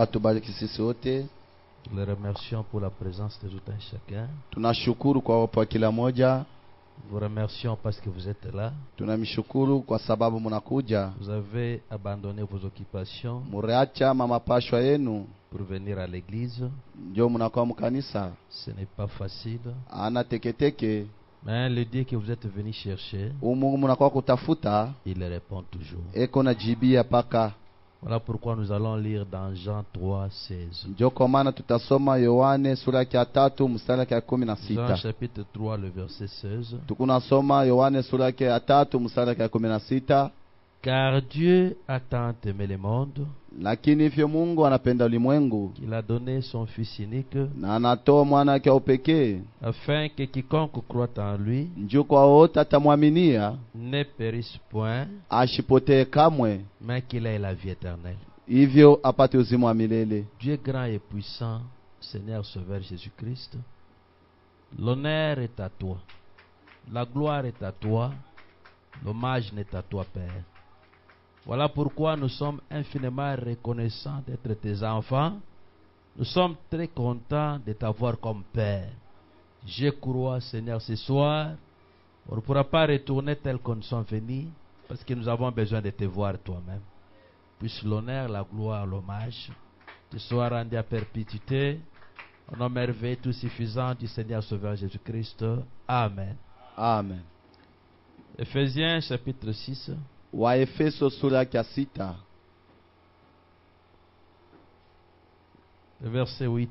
atubariki sisi wote. Nous les remercions pour la présence de tout un chacun. Tunashukuru kwa uwepo wa kila moja. Nous vous remercions parce que vous êtes là. Tunamshukuru kwa sababu mnakuja. Vous avez abandonné vos occupations Mureacha mamapashwa yenu pour venir à l'église. ndio mnakuwa mkanisa. Ce n'est pas facile. Ana teketeke. Mais le Dieu que vous êtes venu chercher, Mungu mnakuwa kutafuta. il répond toujours. Eko na jibia paka. Voilà pourquoi nous allons lire dans Jean 3:16. Ndio kwa maana tutasoma Yohane sura ya 3 mstari wa Jean 16. chapitre 3, le verset 16. Tukunasoma Yohane sura ya 3 mstari wa 16. Car Dieu a tant aimé le monde Lakini hivyo Mungu anapenda ulimwengu qu'il a donné son Fils unique, na anatoa mwana wake wa pekee, afin que quiconque croit en lui njoo kwa wote atamwaminia ne périsse point, ashipotee kamwe, mais qu'il ait la vie éternelle. hivyo apate uzima wa milele. Dieu grand et puissant, Seigneur Sauveur Jésus-Christ, l'honneur est à toi, la gloire est à toi, l'hommage n'est à toi, Père. Voilà pourquoi nous sommes infiniment reconnaissants d'être tes enfants. Nous sommes très contents de t'avoir comme Père. Je crois, Seigneur, ce soir, on ne pourra pas retourner tel que nous sommes venus, parce que nous avons besoin de te voir toi-même. Puisse l'honneur, la gloire, l'hommage te soit rendu à perpétuité, au nom merveilleux tout suffisant du Seigneur Sauveur Jésus-Christ. Amen. Amen. Ephésiens chapitre 6. Waefeso sura ya 6 le verset 8.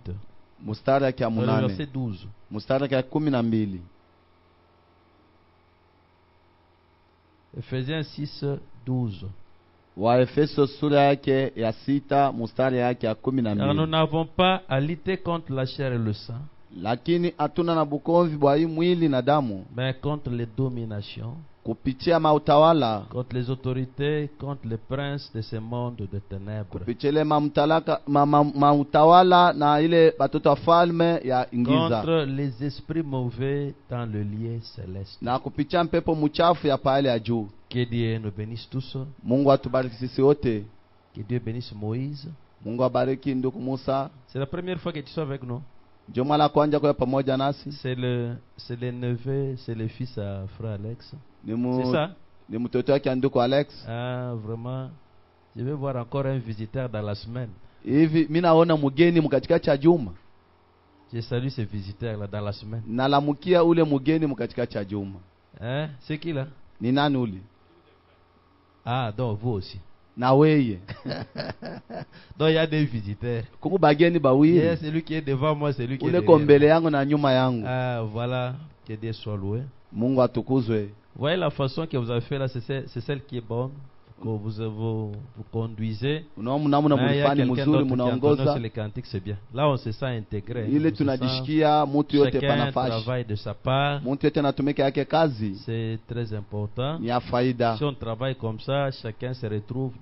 mstari wa Le 8, verset 12. mstari wa 12. Ephésiens 6, 12. Waefeso sura yake ya 6 mstari yake ya Car nous 12. n'avons pas à lutter contre la chair et le sang, Lakini hatuna na bukomvi bwa hii mwili na damu, mais contre les dominations, kupitia mautawala, contre les autorités, contre les princes de ce monde de ténèbres, kupitia ile mautawala na ile batoto wa falme ya ingiza, contre les esprits mauvais dans le lieu céleste. na kupitia mpepo mchafu ya pale ya juu. Que Dieu nous bénisse tous. Mungu atubariki sisi wote. Que Dieu bénisse Moïse. Mungu abariki ndugu Musa. C'est la première fois que tu sois avec nous. Ndio mara kwanza kwa pamoja nasi. C'est le neveu, c'est le fils à frère Alex. C'est C'est ça? Ni mtoto wake ndugu Alex. Ah, vraiment. Je vais voir encore un visiteur dans la semaine. Hivi mimi naona mgeni mkatikati ya juma. Je salue ce visiteur là dans la semaine. Nalamukia ule mgeni mkatikati ya juma. Hein? C'est qui là? Ni nani ule? Ah, donc vous aussi. Na weye. Donc il y a des visiteurs. Kuku bageni bawili. Yes, celui qui est devant moi, c'est lui qui est Ule derrière. kombele yangu na nyuma yangu. Ah, voilà. Que Dieu soit loué. Mungu atukuzwe. Vous voyez la façon que vous avez fait là, c'est celle qui est bonne. Que vous conduisez. Unaona namna Ah, il y a mlifanya quelqu'un mzuri d'autre qui entend mnaongoza. les cantiques, c'est bien. Là, on se sent intégré. Ile On se sent tunajishikia mtu yote chacun panafasi. travaille de sa part. Mtu yote anatumika yake kazi. C'est très important. Ni ya faida. Si on travaille comme ça, chacun se retrouve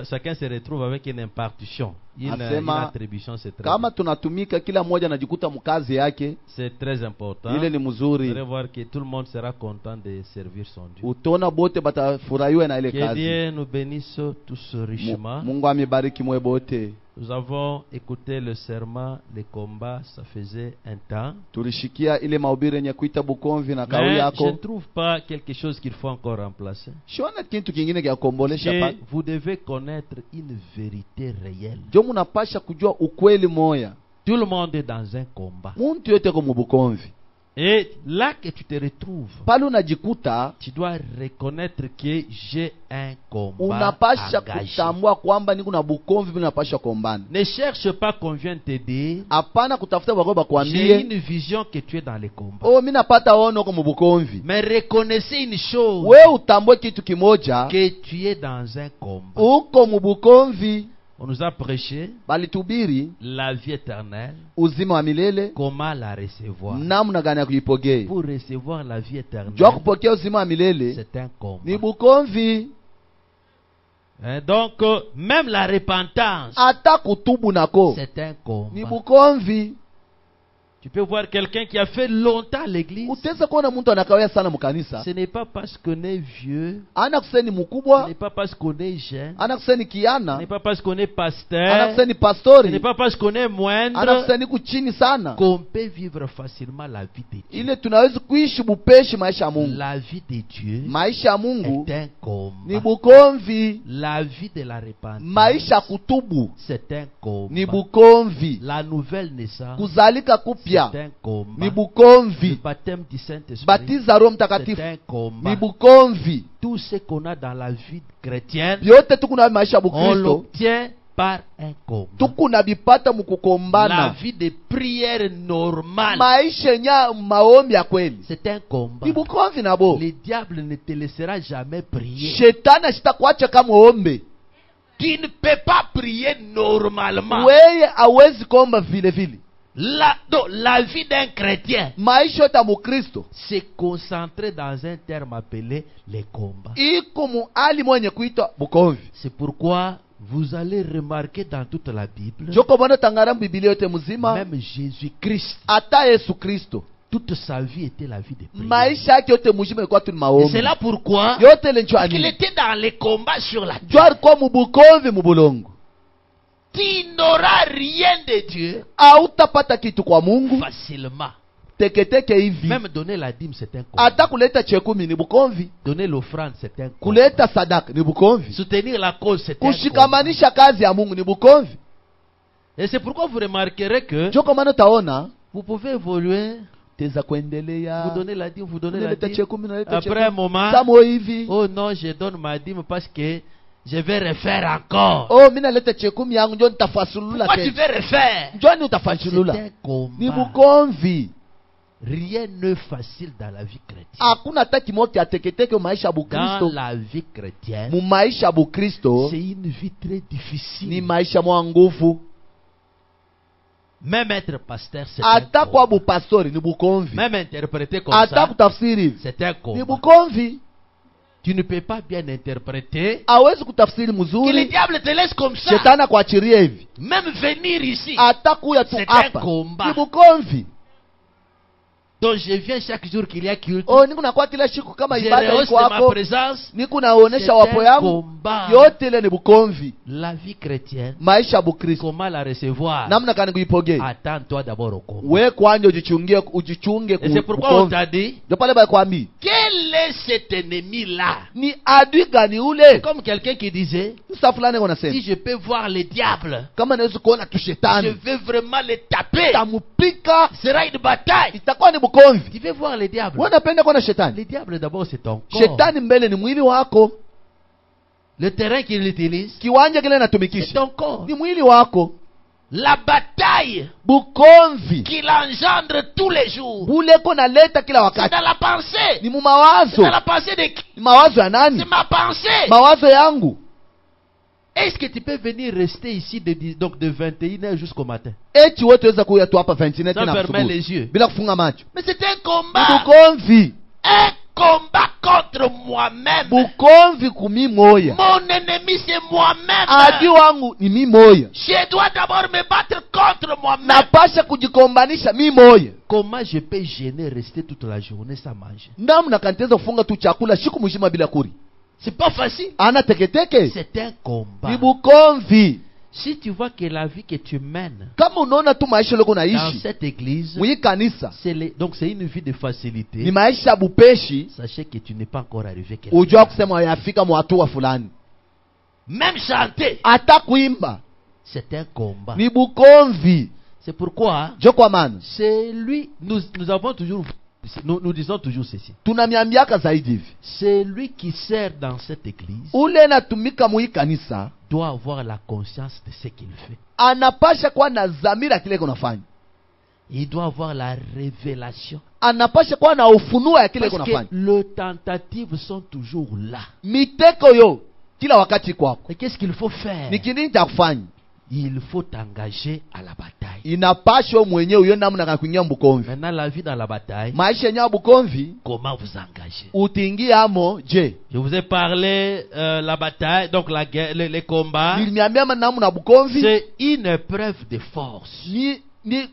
chacun se retrouve avec une impartition, une attribution. C'est très kama tunatumika kila mmoja anajikuta mkazi yake. C'est très important. Ile ni Vous mzuri. allez voir que tout le monde sera content de servir son Dieu. Utona bote batafurahiwa na ile Que kazi. Dieu nous bénisse tous richement. Mungu amebariki mwe bote. Nous avons écouté le serment, les combats, ça faisait un temps. Tulishikia ile mahubiri yenye kuita bukomvi na kauli Mais je yako. ne trouve pas quelque chose qu'il faut encore remplacer. Shona kitu kingine kia kombolesha Que pa. vous devez connaître une vérité réelle. Jo munapasha kujua ukweli moya. Tout le monde est dans un combat. Muntu yote ko mubukomvi. Et là que tu te retrouves, Pale unajikuta tu dois reconnaître que j'ai un combat unapasha engagé. kutambua kwamba niko na bukomvi bila napasha kombana. Ne cherche pas qu'on vienne te dire, Hapana kutafuta wako j'ai bakwambie, une vision que tu es dans les combats. oh mimi napata ono kwa mubukomvi. Mais reconnaissez une chose, Wewe utambue kitu kimoja, que tu es dans un combat. uko mubukomvi. On nous a prêché Balitubiri la vie éternelle, uzima wa milele, comment la recevoir. namna gani ya kuipokea. Pour recevoir la vie éternelle, Jua kupokea uzima wa milele c'est un combat. ni bukomvi. Donc, même la repentance, Hata kutubu nako c'est un ni combat. bukomvi. Tu peux voir quelqu'un qui a fait longtemps l'église. Utaweza kuona mtu anakawia sana mkanisa. Ce n'est pas parce qu'on est vieux. Ana kuseni Ce mkubwa. n'est pas parce qu'on est jeune. Ana kuseni Ce kiana. n'est pas parce qu'on est Ana pasteur. kuseni Ce pastori. n'est pas parce qu'on est Ana moindre kuseni kuchini sana. qu'on peut vivre facilement la vie de Dieu. Ile tunaweza kuishi bupeshi maisha ya Mungu. La vie de Dieu Maisha ya Mungu est un ni combat. bukomvi. La vie de la repentance, Maisha ya kutubu c'est un ni combat. bukomvi. La nouvelle naissance, Kuzalika c'est kupya un ni combat. Le bukomvi. baptême du Saint-Esprit, Batiza Roho c'est Mtakatifu un ni combat. bukomvi. Tout ce qu'on a dans la vie chrétienne, Vyote tukuna maisha ya on Bukristo l'obtient par un combat. tukuna bipata La mukukombana. vie de prière normale, Maisha nya maombi ya kweli c'est un combat. ni bukomvi nabo. Le diable ne te laissera jamais prier. Shetani asitakuacha kama ombe. Tu ne peux pas prier normalement. Weye hawezi kuomba vile vile. La vie d'un chrétien, Maisha yote ya Mukristo c'est concentré dans un terme appelé les combats. iko muali mwenye kuitwa bukomvi. C'est pourquoi vous allez remarquer dans toute la Bible, Joko bwana tangara Biblia yote mzima, même Jésus-Christ, hata Yesu Kristo toute sa vie était la vie de prière. maisha yake yote mzima ilikuwa tu ni Et maombi. c'est là pourquoi Yote ile njoo il ani. était dans les combats sur la terre. Njoo alikuwa mubukomvi mubulongo. Tu n'auras rien de Dieu Hautapata kitu kwa Mungu facilement. teketeke hivi. Même donner la dîme, c'est un combat. Hata kuleta chekumi ni bukomvi. Donner l'offrande, c'est un combat. Kuleta sadaka ni bukomvi. Soutenir la cause, c'est un combat. Kushikamanisha kazi ya Mungu ni bukomvi. Et c'est pourquoi vous remarquerez que Njoo kwa maana utaona vous pouvez évoluer, teza vous kuendelea. donnez la dîme, vous donnez la Unaleta dîme. chekumi, unaleta Après un chekumi. moment, Samo hivi. oh non, je donne ma dîme parce que je vais refaire encore. Oh, mimi naleta chekumi yangu njoo nitafasulula Pourquoi tu tena. veux refaire? Njoo ni C'est utafasulula. un Ni combat. bukomvi. Rien n'est facile dans la vie chrétienne. Hakuna hata kimoja teketeke maisha ya Dans Bukristo. la vie chrétienne, Mu maisha ya Bukristo c'est une vie très ni difficile. maisha mwa nguvu. Même être pasteur, c'est un Hata kwa combat. bupastori ni bukomvi. Même interpréter comme Hata ça, kutafsiri c'est un ni combat. bukomvi. Tu ne peux pas bien interpréter Hawezi kutafsiri que le mzuri. diable te laisse comme ça. Shetani akuachirie hivi. Même venir ici. Hata kuya tu C'est un hapa combat. ni bukomvi. Donc je viens chaque jour qu'il y a culte. Oh, niko nakuwa kila siku kama Je ibada rehausse iko de ma hapo. présence. Niko naonesha C'est wapo un yangu. combat. Yote ile ni bukomvi. La vie chrétienne, Maisha ya Bukristo. comment la recevoir? Namna gani kuipokea? Attends-toi d'abord au combat. We kwanje ujichunge Et c'est pourquoi on bukomvi. t'a dit, Ndio pale bakwambi. quel est cet ennemi-là? Ni adui gani ule? Comme quelqu'un qui disait, Sasa fulani si wanasema je peux voir le diable, kama naweza kuona tu je shetani veux vraiment le taper. tamupika, Ce sera une bataille. itakuwa ni bukomvi. Tu veux voir le diable? Wewe unapenda kuona shetani? Le diable d'abord c'est ton corps. Shetani mbele ni mwili wako, Le terrain qu'il utilise, kiwanja kile c'est anatumikisha ton corps. ni mwili wako. La bataille Bukomvi qu'il engendre tous les jours, buleko naleta kila c'est wakati dans la pensée. ni mu C'est mawazo. dans la pensée de qui? Ni mawazo ya nani? C'est ma pensée. Mawazo yangu. Est-ce que tu peux venir rester ici donc de 21h jusqu'au matin Eti wote weza kuya tu hapa 29 sans na fermer asubuhi les yeux? bila kufunga macho. Mais c'est un Ni combat. bukomvi. Un combat contre moi-même. Bukomvi kumi moya. Mon ennemi c'est Adui moi-même. wangu ni mi moya. Je dois d'abord me battre contre moi-même. Napasha kujikombanisha mi moya. Comment je peux gêner rester toute la journée sans manger? Namna kaniteza kufunga tu chakula siku mzima bila kuri. C'est pas facile. Ana teketeke. C'est un combat. Ni bukomvi. Si tu vois que la vie que tu mènes Kama unaona tu maisha loko dans naishi cette église, mwi kanisa donc c'est une vie de ni facilité, maisha bupeshi, sachez que tu n'es pas encore arrivé quelque ujua part. kusema yafika mwatua fulani. Même chanter, Hata kuimba c'est un combat. ni bukomvi. C'est pourquoi Jo kwa maana c'est lui, nous avons toujours, nous disons toujours ceci. tunamiambiaka zaidi hivi, C'est lui qui sert dans cette église ule natumika mwi kanisa doit avoir la conscience de ce qu'il fait. anapasha kuwa na dhamira kile kunafanya, Il doit avoir la révélation. anapasha kuwa na ufunuo ya kile Parce que kunafanya. les tentatives sont toujours là. Miteko yo kila wakati kwako Et qu'est-ce qu'il faut faire? ni kinini cha kufanya? Il faut t'engager à la bataille. Inapasha mwenyewe uyo namna ya kuingia mbukomvi. Maintenant, la vie dans la bataille, Maisha yenyewe bukomvi comment vous engager? utingie amo je? Je vous ai parlé la bataille, donc la guerre, les combats. Nilimiambia namna bukomvi C'est une épreuve de force. ni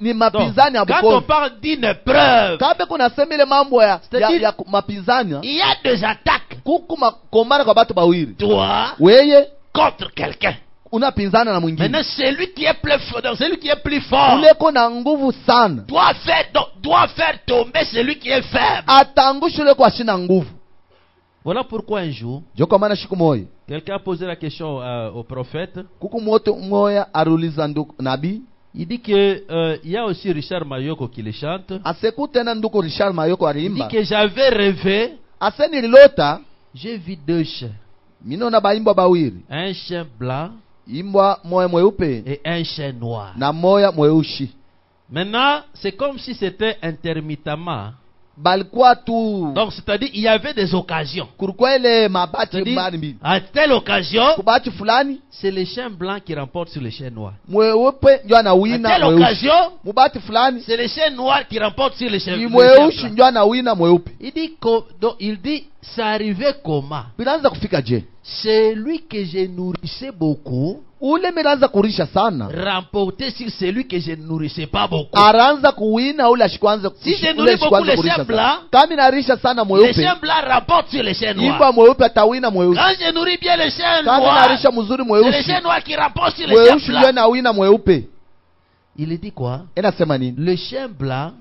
ni mapinzani ya Quand on bukomvi. parle d'une épreuve, Kabe kuna sema ile mambo ya C'est-à-dire- mapinzani, il y a des attaques. kuku makombana kwa batu bawili. Toi, Weye contre quelqu'un. unapinzana na mwingine, Maintenant, celui qui est plus fort, donc celui qui est plus fort, uleko na nguvu sana doit faire tomber celui qui est faible. atangusha ule kwa shina nguvu. Voilà pourquoi un jour, Jo kwa maana siku moja quelqu'un a posé la question au prophète. kuku moto moya aruliza nduku nabii, Il dit que il y a aussi Richard Mayoko qui le chante. aseku tena nduku Richard Mayoko Il dit alimba, que j'avais rêvé, ase nililota j'ai vu deux chiens. minona baimbwa bawili, Un chien blanc imbwa moya mweupe et un chien noir. na moya mweushi. Maintenant, c'est comme si c'était intermittemment. Balikuwa tu Donc, c'est-à-dire, il y avait des occasions. kulikuwa ile mabati C'est-à-dire, mbali mbili, à telle occasion, kubati fulani c'est le chien blanc qui remporte sur le chien noir. mweupe ndio À anawina telle mweushi, occasion, mubati fulani c'est le chien noir qui remporte sur le chien ni blanc. mweushi ndio anawina mweupe. Il dit, ça arrivait comment? Bilanza kufika je, Celui que je nourrissais beaucoup ule milanza kurisha sana, remportait sur celui que je ne nourrissais pas beaucoup. aranza kuwina ule ashikwanza Si je nourris beaucoup les chiens blancs, kama narisha sana le mweupe, chien blanc remporte sur le chien noir. imbwa mweupe atawina mweusi. Quand je nourris bien le chien Kama noir, narisha mzuri c'est le mweusi, chien noir qui remporte sur le chien mweusi ndio blanc. anawina mweupe. Il dit quoi? Inasema nini? Le chien blanc,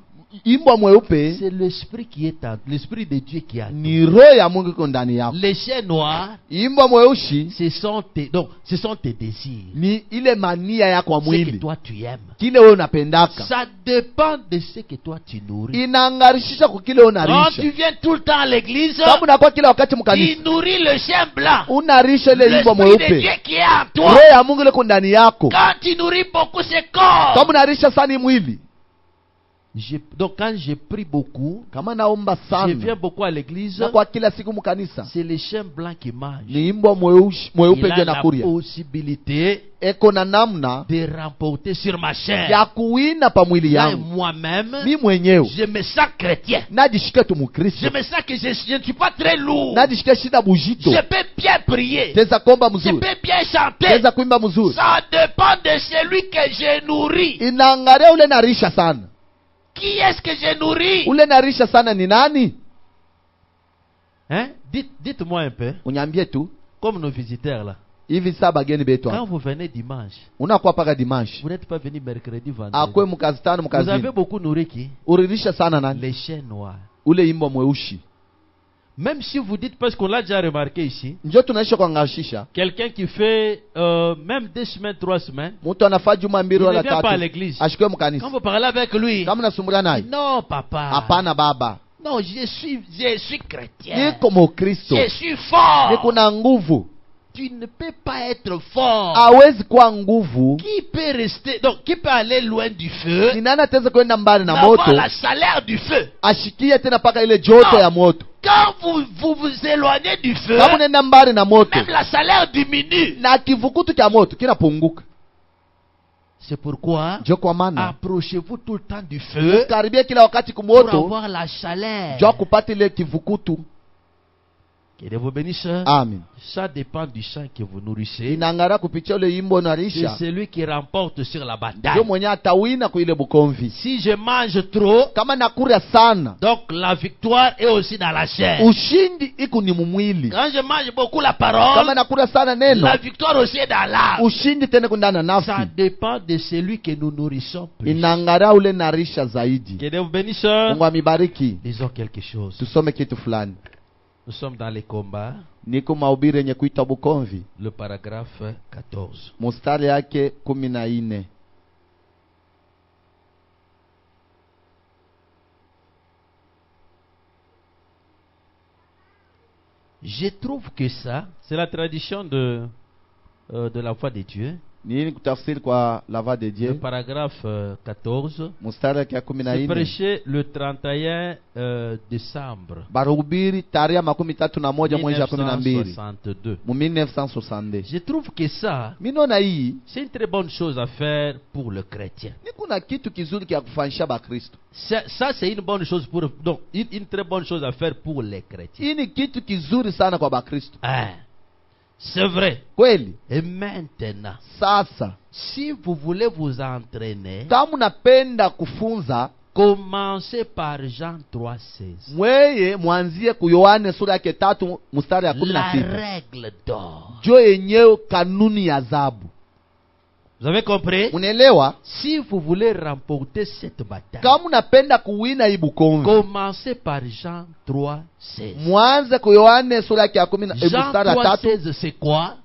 Imbwa mweupe c'est l'esprit qui est en, l'esprit de Dieu qui a. ni roho ya Mungu iko ndani yako. Les chiens noirs, Imbwa mweusi ce sont tes désirs. ni ile mania yako ya Ce que mwili, toi tu aimes. kile wewe unapendaka, Ça dépend de ce que toi tu nourris. inaangarishisha kwa kile Quand unarisha. tu viens tout le temps à l'église, Kama unakuwa kila wakati tu mkanisa nourris le chien blanc. unarisha ile imbwa L'esprit de Dieu mweupe, qui est en toi. roho ya Mungu ile iko ndani yako. Quand tu nourris beaucoup ce corps. Kama unarisha sana hii mwili, Donc quand je prie beaucoup, kama naomba je viens sana beaucoup à l'église, na kwa kila siku mkanisa, c'est le chien blanc qui mange. ni imbwa mweupe Il ndio a la nakuria, possibilité eko na namna de remporter sur ma chair. ya kuwina pa mwili Là, yangu. moi-même, Mi mwenyewe je me sens chrétien. najishike tu Je mukristo, me sens que je ne suis pas très lourd. najishike shida bujito, Je peux bien prier. teza komba Je mzuri, peux bien chanter. teza kuimba mzuri. Ça dépend de celui que je nourris. Inaangalia ule narisha sana, Qui est-ce que je nourris? ule narisha sana ni nani? Hein? Dites-moi un peu, Unyambie tu comme nos visiteurs là. hivi saa bageni betu Quand hapa, vous venez dimanche, unakuwa paka dimanche, vous n'êtes pas venu mercredi, vendredi. akwe mkazi tano Vous avez mkazini, beaucoup nourri qui? uririsha sana nani? Les chiens noirs. Ule imbwa mweushi. Même si vous dites, parce qu'on l'a déjà remarqué ici, Njo tunaisha kuangashisha, quelqu'un qui fait même 2 semaines, 3 semaines, mtu anafaa juma il mbili ne wala vient pas à tatu l'église. ashikwe Quand mkanisa. vous parlez avec lui, Kama nasumbulia naye, non papa, hapana baba, non, je suis chrétien, niko mukristo, je suis fort. niko na nguvu. Tu ne peux pas être fort. Hawezi kuwa nguvu. Qui peut rester, donc qui peut aller loin du feu, Ni nani ataweza kwenda mbali na n'avoir moto la chaleur du feu? ashikie tena paka ile joto No. ya moto? Quand vous éloignez du feu, Kama unaenda mbali na moto, même la chaleur diminue. na kivukutu cha moto kinapunguka. C'est pourquoi Njo kwa maana approchez-vous tout le temps du feu karibia kila wakati pour kumoto, avoir la chaleur. njo kupata ile kivukutu. Que Dieu vous bénisse. Amen. Ça dépend du sang que vous nourrissez. Inaangara kupitia ule imbo C'est narisha, celui qui remporte sur la njo bataille. mwenye atawina ku ile bukomvi. Si je mange trop, Kama nakuria sana, donc la victoire est aussi dans la chair. ushindi iko ni mumwili. Quand je mange beaucoup la Kama parole, nakuria sana neno, la victoire aussi est dans l'âme. ushindi tena kundana Ça nafsi. dépend de celui que nous nourrissons plus. Inaangara ule narisha zaidi. Que Dieu vous bénisse. Mungu amibariki. Disons quelque chose. Tusome kitu fulani. Nous sommes dans les combats. Niko mahubiri yenye kuitwa Bukomvi, Le paragraphe 14. mustari yake 14. Je trouve que ça, c'est la tradition de la foi de Dieu. Nini kutafsiri kwa lava de Le Dieu? paragraphe 14. Mustari yake ya C'est 14 prêché le 31 décembre barahubiri tarehe 31 mwezi wa 12 1962. mu 1962. Je trouve que ça, Minona hii c'est une très bonne chose à faire pour le chrétien. ni kuna kitu kizuri kia kufanyisha Bakristo. Ça, c'est une bonne chose pour, donc, une très bonne chose à faire pour les chrétiens. Hii ni kitu kizuri sana kwa Bakristo. Hein. C'est vrai. Kweli. Et maintenant, Sasa si vous voulez vous entraîner, kama unapenda kufunza, commencez par Jean 3,16. mweye mwanzie ku Yohane sura yake 3 mstari ya La 16. règle d'or. Jo yenyewe kanuni ya adhabu. Vous avez compris? Unaelewa? Si vous voulez remporter cette bataille, Kama unapenda kuwina ibukomvi, commencez par Jean 3,16. mwanze ku Yohane sura yake ya 10 Jean mstari ya 3. 3,16, c'est quoi?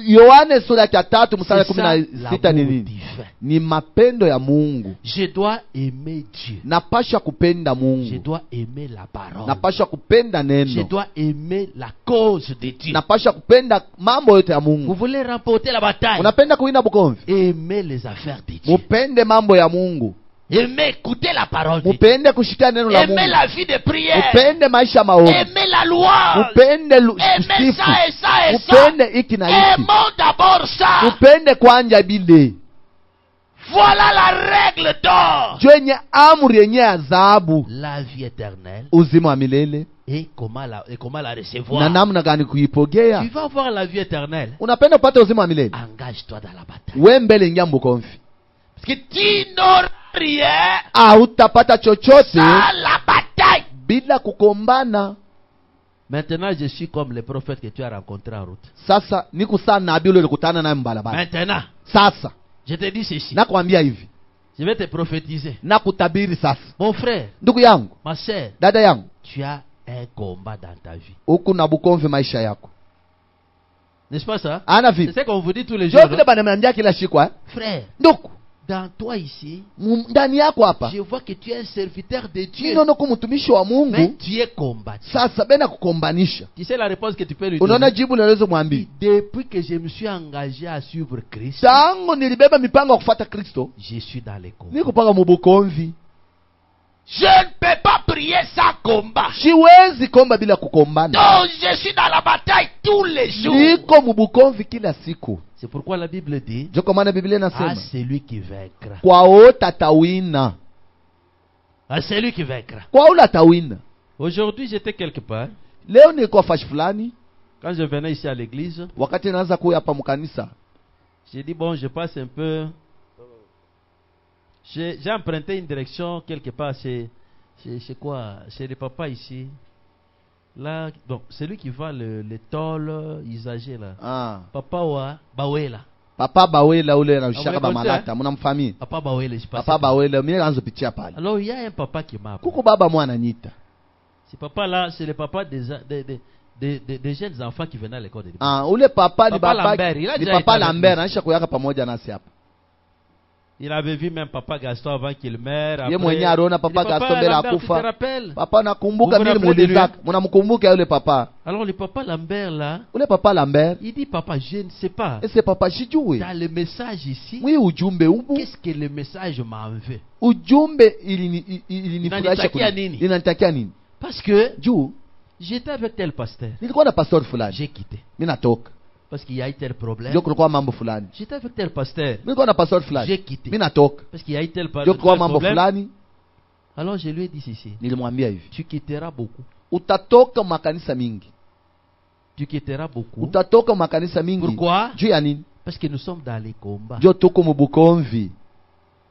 Yohane sura yake ya 3 mstari ya C'est ça, 16 ni l'amour nini? divin. Ni mapendo ya Mungu. Je dois aimer Dieu. Napasha kupenda Je Mungu. dois aimer la parole. Napasha kupenda Je neno. dois aimer la cause de Dieu. Napasha kupenda mambo yote ya Vous Mungu. voulez remporter la bataille? Unapenda kuwina bukomvi, Aimez les affaires de Dieu. mupende mambo ya Mungu. Aimez écouter la parole de Dieu. Mupende kushika neno la Aimez Mungu. la vie de prière. Mupende maisha maombi. Aimez la loi. Mupende Aimez kusifu. ça et ça et ça. Mupende iki na iki. Aimons d'abord ça. Mupende kwanja bile. Voilà la règle d'or. Jo yenye amri yenye adhabu, La vie éternelle. uzima wa milele. Et comment la Na recevoir? namna gani kuipokea? Tu vas avoir la vie éternelle. Unapenda upate uzima wa milele, Engage-toi dans la bataille. we mbele ingia mbukomvi. Parce que tu n'auras rien Hautapata chochote sans la bataille. bila kukombana. Maintenant, je suis comme les prophètes que tu as rencontrés en route. Sasa niko sana nabii ule ulikutana naye mbalabala. Maintenant, Sasa je te dis ceci. nakwambia hivi, Je vais te prophétiser. nakutabiri sasa, Mon frère, ndugu yangu, ma soeur, dada yangu, tu as un combat dans ta vie. huku na bukomvi maisha yako. N'est-ce pas ça? Ana C'est vipi? ce qu'on vous dit tous les Jo jours. vile bananiambia kila siku Frère, ndugu, dans toi ici, ndani yako hapa je vois que tu es un serviteur de Dieu. ninono ku mtumishi wa Mais Mungu. tu es combattu. Sasa bena kukombanisha. Tu sais la réponse que tu peux lui Unaona donner? jibu naloweza mwambia, Depuis que je me suis engagé à suivre Christ, tangu nilibeba mipango ya kufuata Kristo, je suis dans les combats. niko paka mubukomvi. Je ne peux pas prier sans combat. Siwezi komba bila kukombana. Donc je suis dans la bataille tous les jours. Niko mubukomvi kila siku. C'est pourquoi la Bible dit, Jo, kwa maana Biblia à inasema celui qui vaincra. kwa wote atawina. À celui qui vaincra. Kwa ule atawina. Aujourd'hui, j'étais quelque part. Leo niko fashi fulani, Quand je venais ici à l'église, wakati naanza kuya hapa mkanisa, j'ai dit, bon, je passe un peu. J'ai emprunté une direction quelque part chez quoi? Chez les papas ici. Là, bon, celui qui vend les tôles usagées là. ah, Papa wa Bawela. papa Bawela ule anashaka Amwe ba konse, malata, mnamfahamu? Papa Bawela, je passe. Papa Bawela mimi naanza pitia pale. Alors, il y a un papa qui m'a appelé. Kuko baba mwana nyita. Ce papa-là, c'est le papa des jeunes enfants qui venaient à l'école de l'église. Ah, ule papa ni Papa baba Lambert, il a ni déjà papa été avec Lambert, nous. anaisha kuyaka pamoja nasi hapa. Il avait vu même papa Gaston avant qu'il meure. Ye Après, mwenye aliona papa il dit, Gaston mbele Lambert, tu te akufa. rappelles? Papa nakumbuka Vous vous mimi rappelez de muulizaka, mnamkumbuka yule papa? Alors le papa Lambert là, Ule papa Lambert, il dit papa, je ne sais pas. ese papa sijui. Dans le message ici, Mwi ujumbe ubu, qu'est-ce que le message m'en veut? ujumbe ilinifurahisha Inanitakia nini? Inanitakia nini? Parce que Juu j'étais avec tel pasteur. nilikuwa na pastor fulani, J'ai quitté. mimi natoka. Parce qu'il y a eu tel problème. Jo kulikuwa mambo fulani. J'étais avec tel pasteur. Nilikuwa na pastor fulani, J'ai quitté. mimi natoka. Parce qu'il y a eu tel Jo problème. kulikuwa mambo fulani, Alors je lui ai dit ceci. nilimwambia hivi, Tu quitteras beaucoup. utatoka makanisa mingi. Tu quitteras beaucoup. Utatoka makanisa mingi. Pourquoi? Juu ya nini? Parce que nous sommes dans les combats. Jo tuko mubukomvi.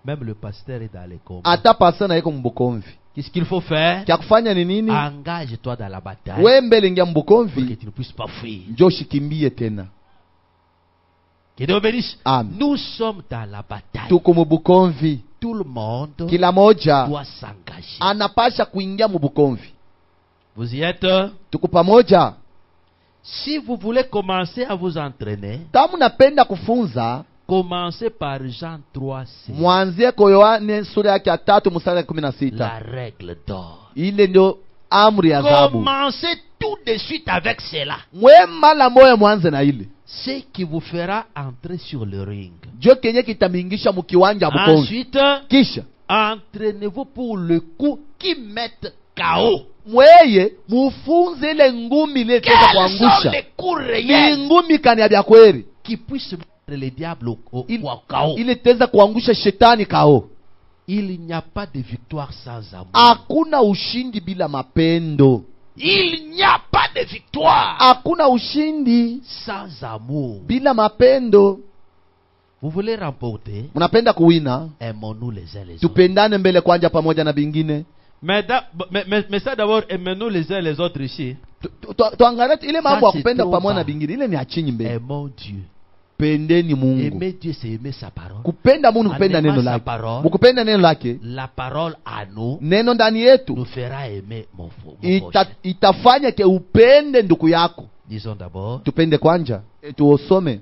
Même le pasteur est dans les combats. Ata pasana yeko mubukomvi. Qu'est-ce qu'il faut faire? Kya kufanya ni nini? Engage-toi dans la bataille. We mbele ingia Pour que mubukomvi, tu ne puisses pas fuir. jo shikimbie tena. Que Dieu bénisse. Amen. Nous sommes dans la bataille. Tuko mubukomvi. Tout le monde Kila moja doit s'engager. anapasha kuingia mubukomvi. Vous y êtes? Tuko pamoja. Si vous voulez commencer à vous entraîner, Kama napenda kufunza, commencez par Jean 3, 6. mwanzie kwa Yohane sura yake ya 3 mstari wa 16. La règle d'or. Ile ndio amri ya adhabu. Commencez tout de suite avec cela. Mwema la moyo mwanze na ile. Ce qui vous fera entrer sur le ring. Jo kenye kitamingisha mukiwanja bukomvi. Ensuite, Kisha entraînez-vous pour le coup qui mette KO. mweye mufunze ile ngumi ile teza Quels sont kuangusha. les coups Ni réels ngumi kani ya kweli. qui puissent mettre le diable au Il- KO? Ile teza kuangusha shetani kao. Il n'y a pas de victoire sans amour. Hakuna ushindi bila mapendo. Il n'y a pas de victoire Hakuna ushindi sans amour. bila mapendo. Vous voulez remporter? Unapenda kuwina, Aimons-nous les uns les autres. tupendane mbele kwanja pamoja na bingine. Mais ça d'abord, aimons-nous les uns les autres ici. Tuangalie ile mambo ya Ça, kupenda c'est pamoja trop na bingine, ile ni achini mbele. Aimons Dieu. Pendeni Mungu. Aimer Dieu, c'est aimer sa parole. Kupenda Mungu, kupenda En neno aimant sa lake. parole, Mukupenda neno lake, la parole à nous neno ndani yetu nous fera aimer mon prochain. itafanya ke upende ndugu yako. Disons d'abord. Tupende kwanja, tuosome.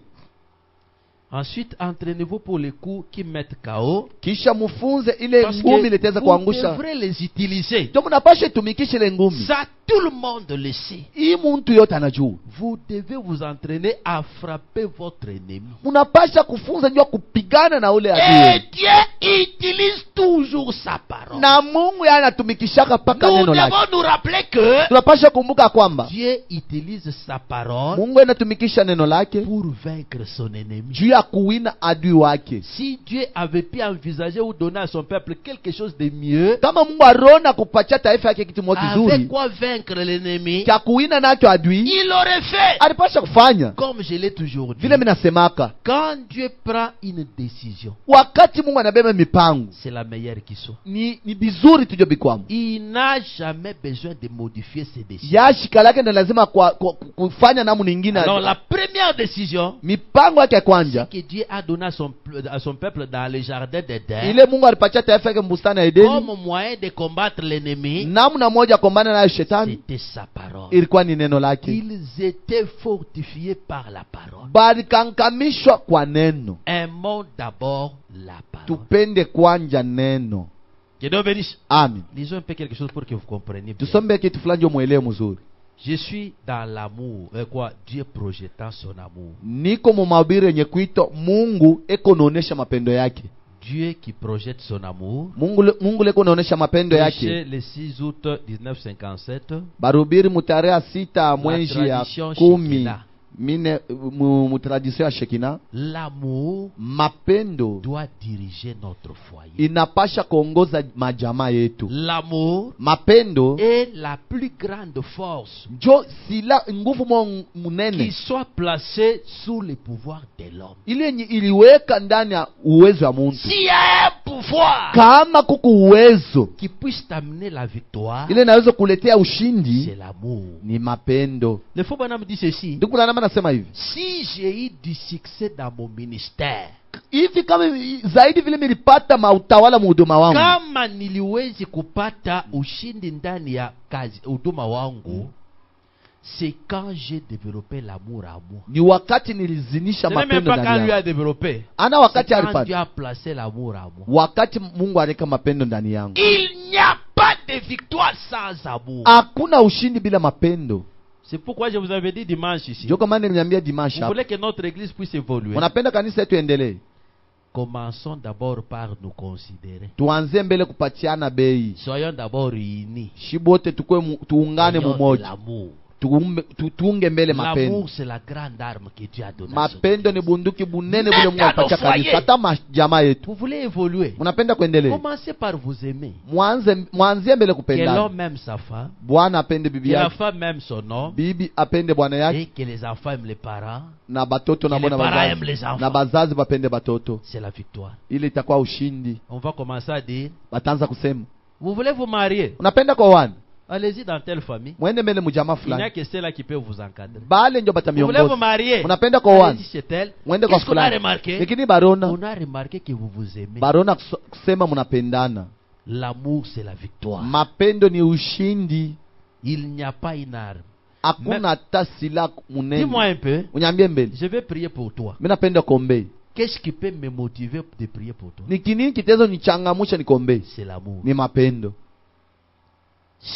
Ensuite, entraînez-vous pour les coups qui mettent KO. Kisha mufunze ile Parce ngumi que litaweza vous kuangusha. devrez les utiliser. Ndio mnapasha tumikishe ile ngumi. Ça, tout le monde le sait. Hii muntu yote anajua. Vous devez vous entraîner à frapper votre ennemi. Mnapasha kufunza njoo kupigana na ule Et adui. Dieu utilise toujours sa parole. Na Mungu yeye anatumikishaka paka Nous neno devons lake. nous rappeler que Tunapasha kumbuka kwamba Dieu utilise sa parole Mungu anatumikisha neno lake pour vaincre son ennemi. juu ya kuwina adui wake. Si Dieu avait pu envisager ou donner à son peuple quelque chose de mieux, Kama Mungu arona kupatia taifa yake kitu moja avec kizuri quoi vaincre l'ennemi, cha kuwina nacho adui, il aurait fait. alipasha kufanya Comme je l'ai toujours dit, vile. Mimi nasemaka quand Dieu prend une décision, wakati Mungu anabeba mipango c'est la meilleure qui soit. ni bizuri tujo bikwamo Il n'a jamais besoin de modifier ses décisions. yashika lake na lazima kufanya namu nyingine. Alors la première décision Mipango yake ya kwanja que Dieu a donnée à son peuple dans le jardin d'Éden, ile Mungu alipatia taifa yake mbustani ya Edeni, comme moyen de combattre l'ennemi, namna moja kombana nayo shetani c'était sa parole. ilikuwa ni neno lake. Ils étaient fortifiés par la parole. Balikankamishwa kwa neno. Aimons d'abord la parole. Tupende kwanja neno. Que Dieu bénisse. Amen. Lisons un peu quelque chose pour que vous compreniez bien. Tusombe kitu fulani jo muelewe mzuri. Je suis dans l'amour. Dieu projetant son amour. Niko mu mahubiri yenye kuitwa Mungu eko naonesha mapendo yake. Dieu qui projette son amour. Mungu leko naonesha mapendo Prêché yake. le 6 août 1957. Barubiri mutarehe 6 mwezi ya tradition 10 Shekina. mine tradition ya Shekina. L'amour Mapendo doit diriger notre foyer. inapasha kuongoza majamaa yetu. L'amour Mapendo est la plus grande force njo sila nguvu qui munene soit placée sous le pouvoir de l'homme. ile iliweka ndani ya uwezo wa muntu. S'il y a un pouvoir Kama kuku uwezo qui puisse t'amener la victoire, ile inaweza kuletea c'est ushindi l'amour. ni mapendo. Le faux bonhomme dit ceci: Ndugu na nasema hivi, si j'ai eu du succès dans mon ministère, hivi kama zaidi vile nilipata mautawala muhuduma wangu, kama niliwezi kupata ushindi ndani ya kazi huduma wangu, c'est quand j'ai développé l'amour à moi. ni wakati nilizinisha Ce n'est même mapendo pas quand ndani lui yangu. a développé. Ana C'est wakati quand Dieu alipata, a placé l'amour à moi. wakati Mungu alika mapendo ndani yangu. Il n'y a pas de victoire sans amour. Hakuna ushindi bila mapendo. C'est pourquoi je vous avais dit dimanche ici. Ndio kama niliambia dimanche Vous hapa, voulez que notre église puisse évoluer. unapenda kanisa yetu endelee, Commençons d'abord par nous considérer. tuanze mbele kupatiana bei. Soyons d'abord unis. Shibote tuungane Soyons de mumoja, l'amour. tuunge mbele mapendo. L'amour, c'est la grande arme que Dieu a donnée à son Mapendo ni Église. bunduki bunene Même bule Mungu dans alipatia nos foyers. kanisa, hata majamaa yetu. Vous voulez évoluer? Unapenda kuendelea, Commencez par vous aimer. mwanzie mbele Que kupendana. l'homme aime sa femme, Bwana apende bibi que la yake, femme aime son homme, bibi apende bwana yake, et que les enfants aiment les parents. na batoto na Que les bona parents aiment bazazi, les enfants. na bazazi bapende batoto. C'est la victoire. Ile itakuwa ushindi. On va commencer à dire, Bataanza kusema vous voulez vous marier? unapenda kwa wana, Allez-y dans telle famille. mwende mbele mujamaa Il n'y a fulani, que celle-là qui peut vous encadrer. bale ndio Vous voulez vous batamiongoza. marier? Unapenda kwa wana, Allez-y chez elle. mwende kwa Qu'est-ce qu'on a fulani. remarqué? Lakini barona, On a remarqué que vous vous aimez. barona kusema mnapendana. L'amour, c'est la victoire. Mapendo ni ushindi. Il n'y a pas une arme. Hakuna hata silaha Dis-moi munene. un peu. Unyambie mbele, Je vais prier pour toi. mimi napenda kuombea. Qu'est-ce qui peut me motiver de prier pour toi? Ni kinini kitezo nichangamusha nikombee? C'est l'amour. Ni mapendo.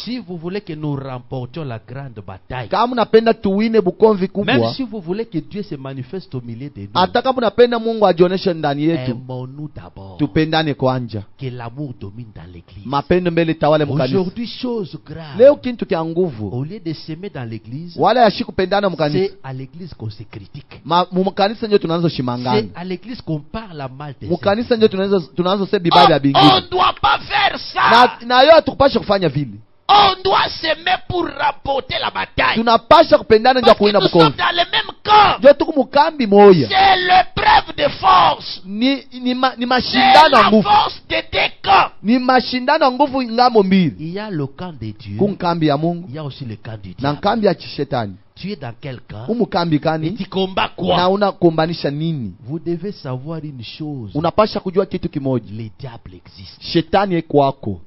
Si vous voulez que nous remportions la grande bataille, Kama unapenda tuwine bukomvi même kubwa, si vous voulez que Dieu se manifeste au milieu de nous, hata kama unapenda Mungu ajioneshe ndani yetu, aimons-nous d'abord. tupendane kwanja. Que l'amour domine dans l'église. Mapendo mbele tawale mkanisa. Aujourd'hui, chose grave. Leo kintu kya nguvu, Au lieu de s'aimer dans l'église, wala yashi kupendana mkanisa. c'est à l'église qu'on se critique. Mkanisa ndio tunaanza C'est shimangana. à l'église qu'on parle mal des Mkanisa ndio tunaanza se on bibaya ne bingine. doit pas faire faire ça. na yo hatukupasha kufanya vile. On doit s'aimer pour remporter la bataille. Tunapasha kupendana ndio Parce que kuina nous sommes bukombe. dans le même camp. Ndio tuko mukambi moya. C'est l'épreuve de force. Ni C'est mashindano ya la nguvu. force de tes camps. Ni mashindano ya nguvu ngamo mbili. Il y a le camp de Dieu. Kunkambi ya Mungu Il y a aussi le camp du na diable. nkambi ya shetani. Tu es dans quel camp? Umukambi Et kani tu combats na quoi? unakombanisha nini? Vous devez savoir une chose. Unapasha kujua kitu kimoja. Le diable existe. Shetani eko wako.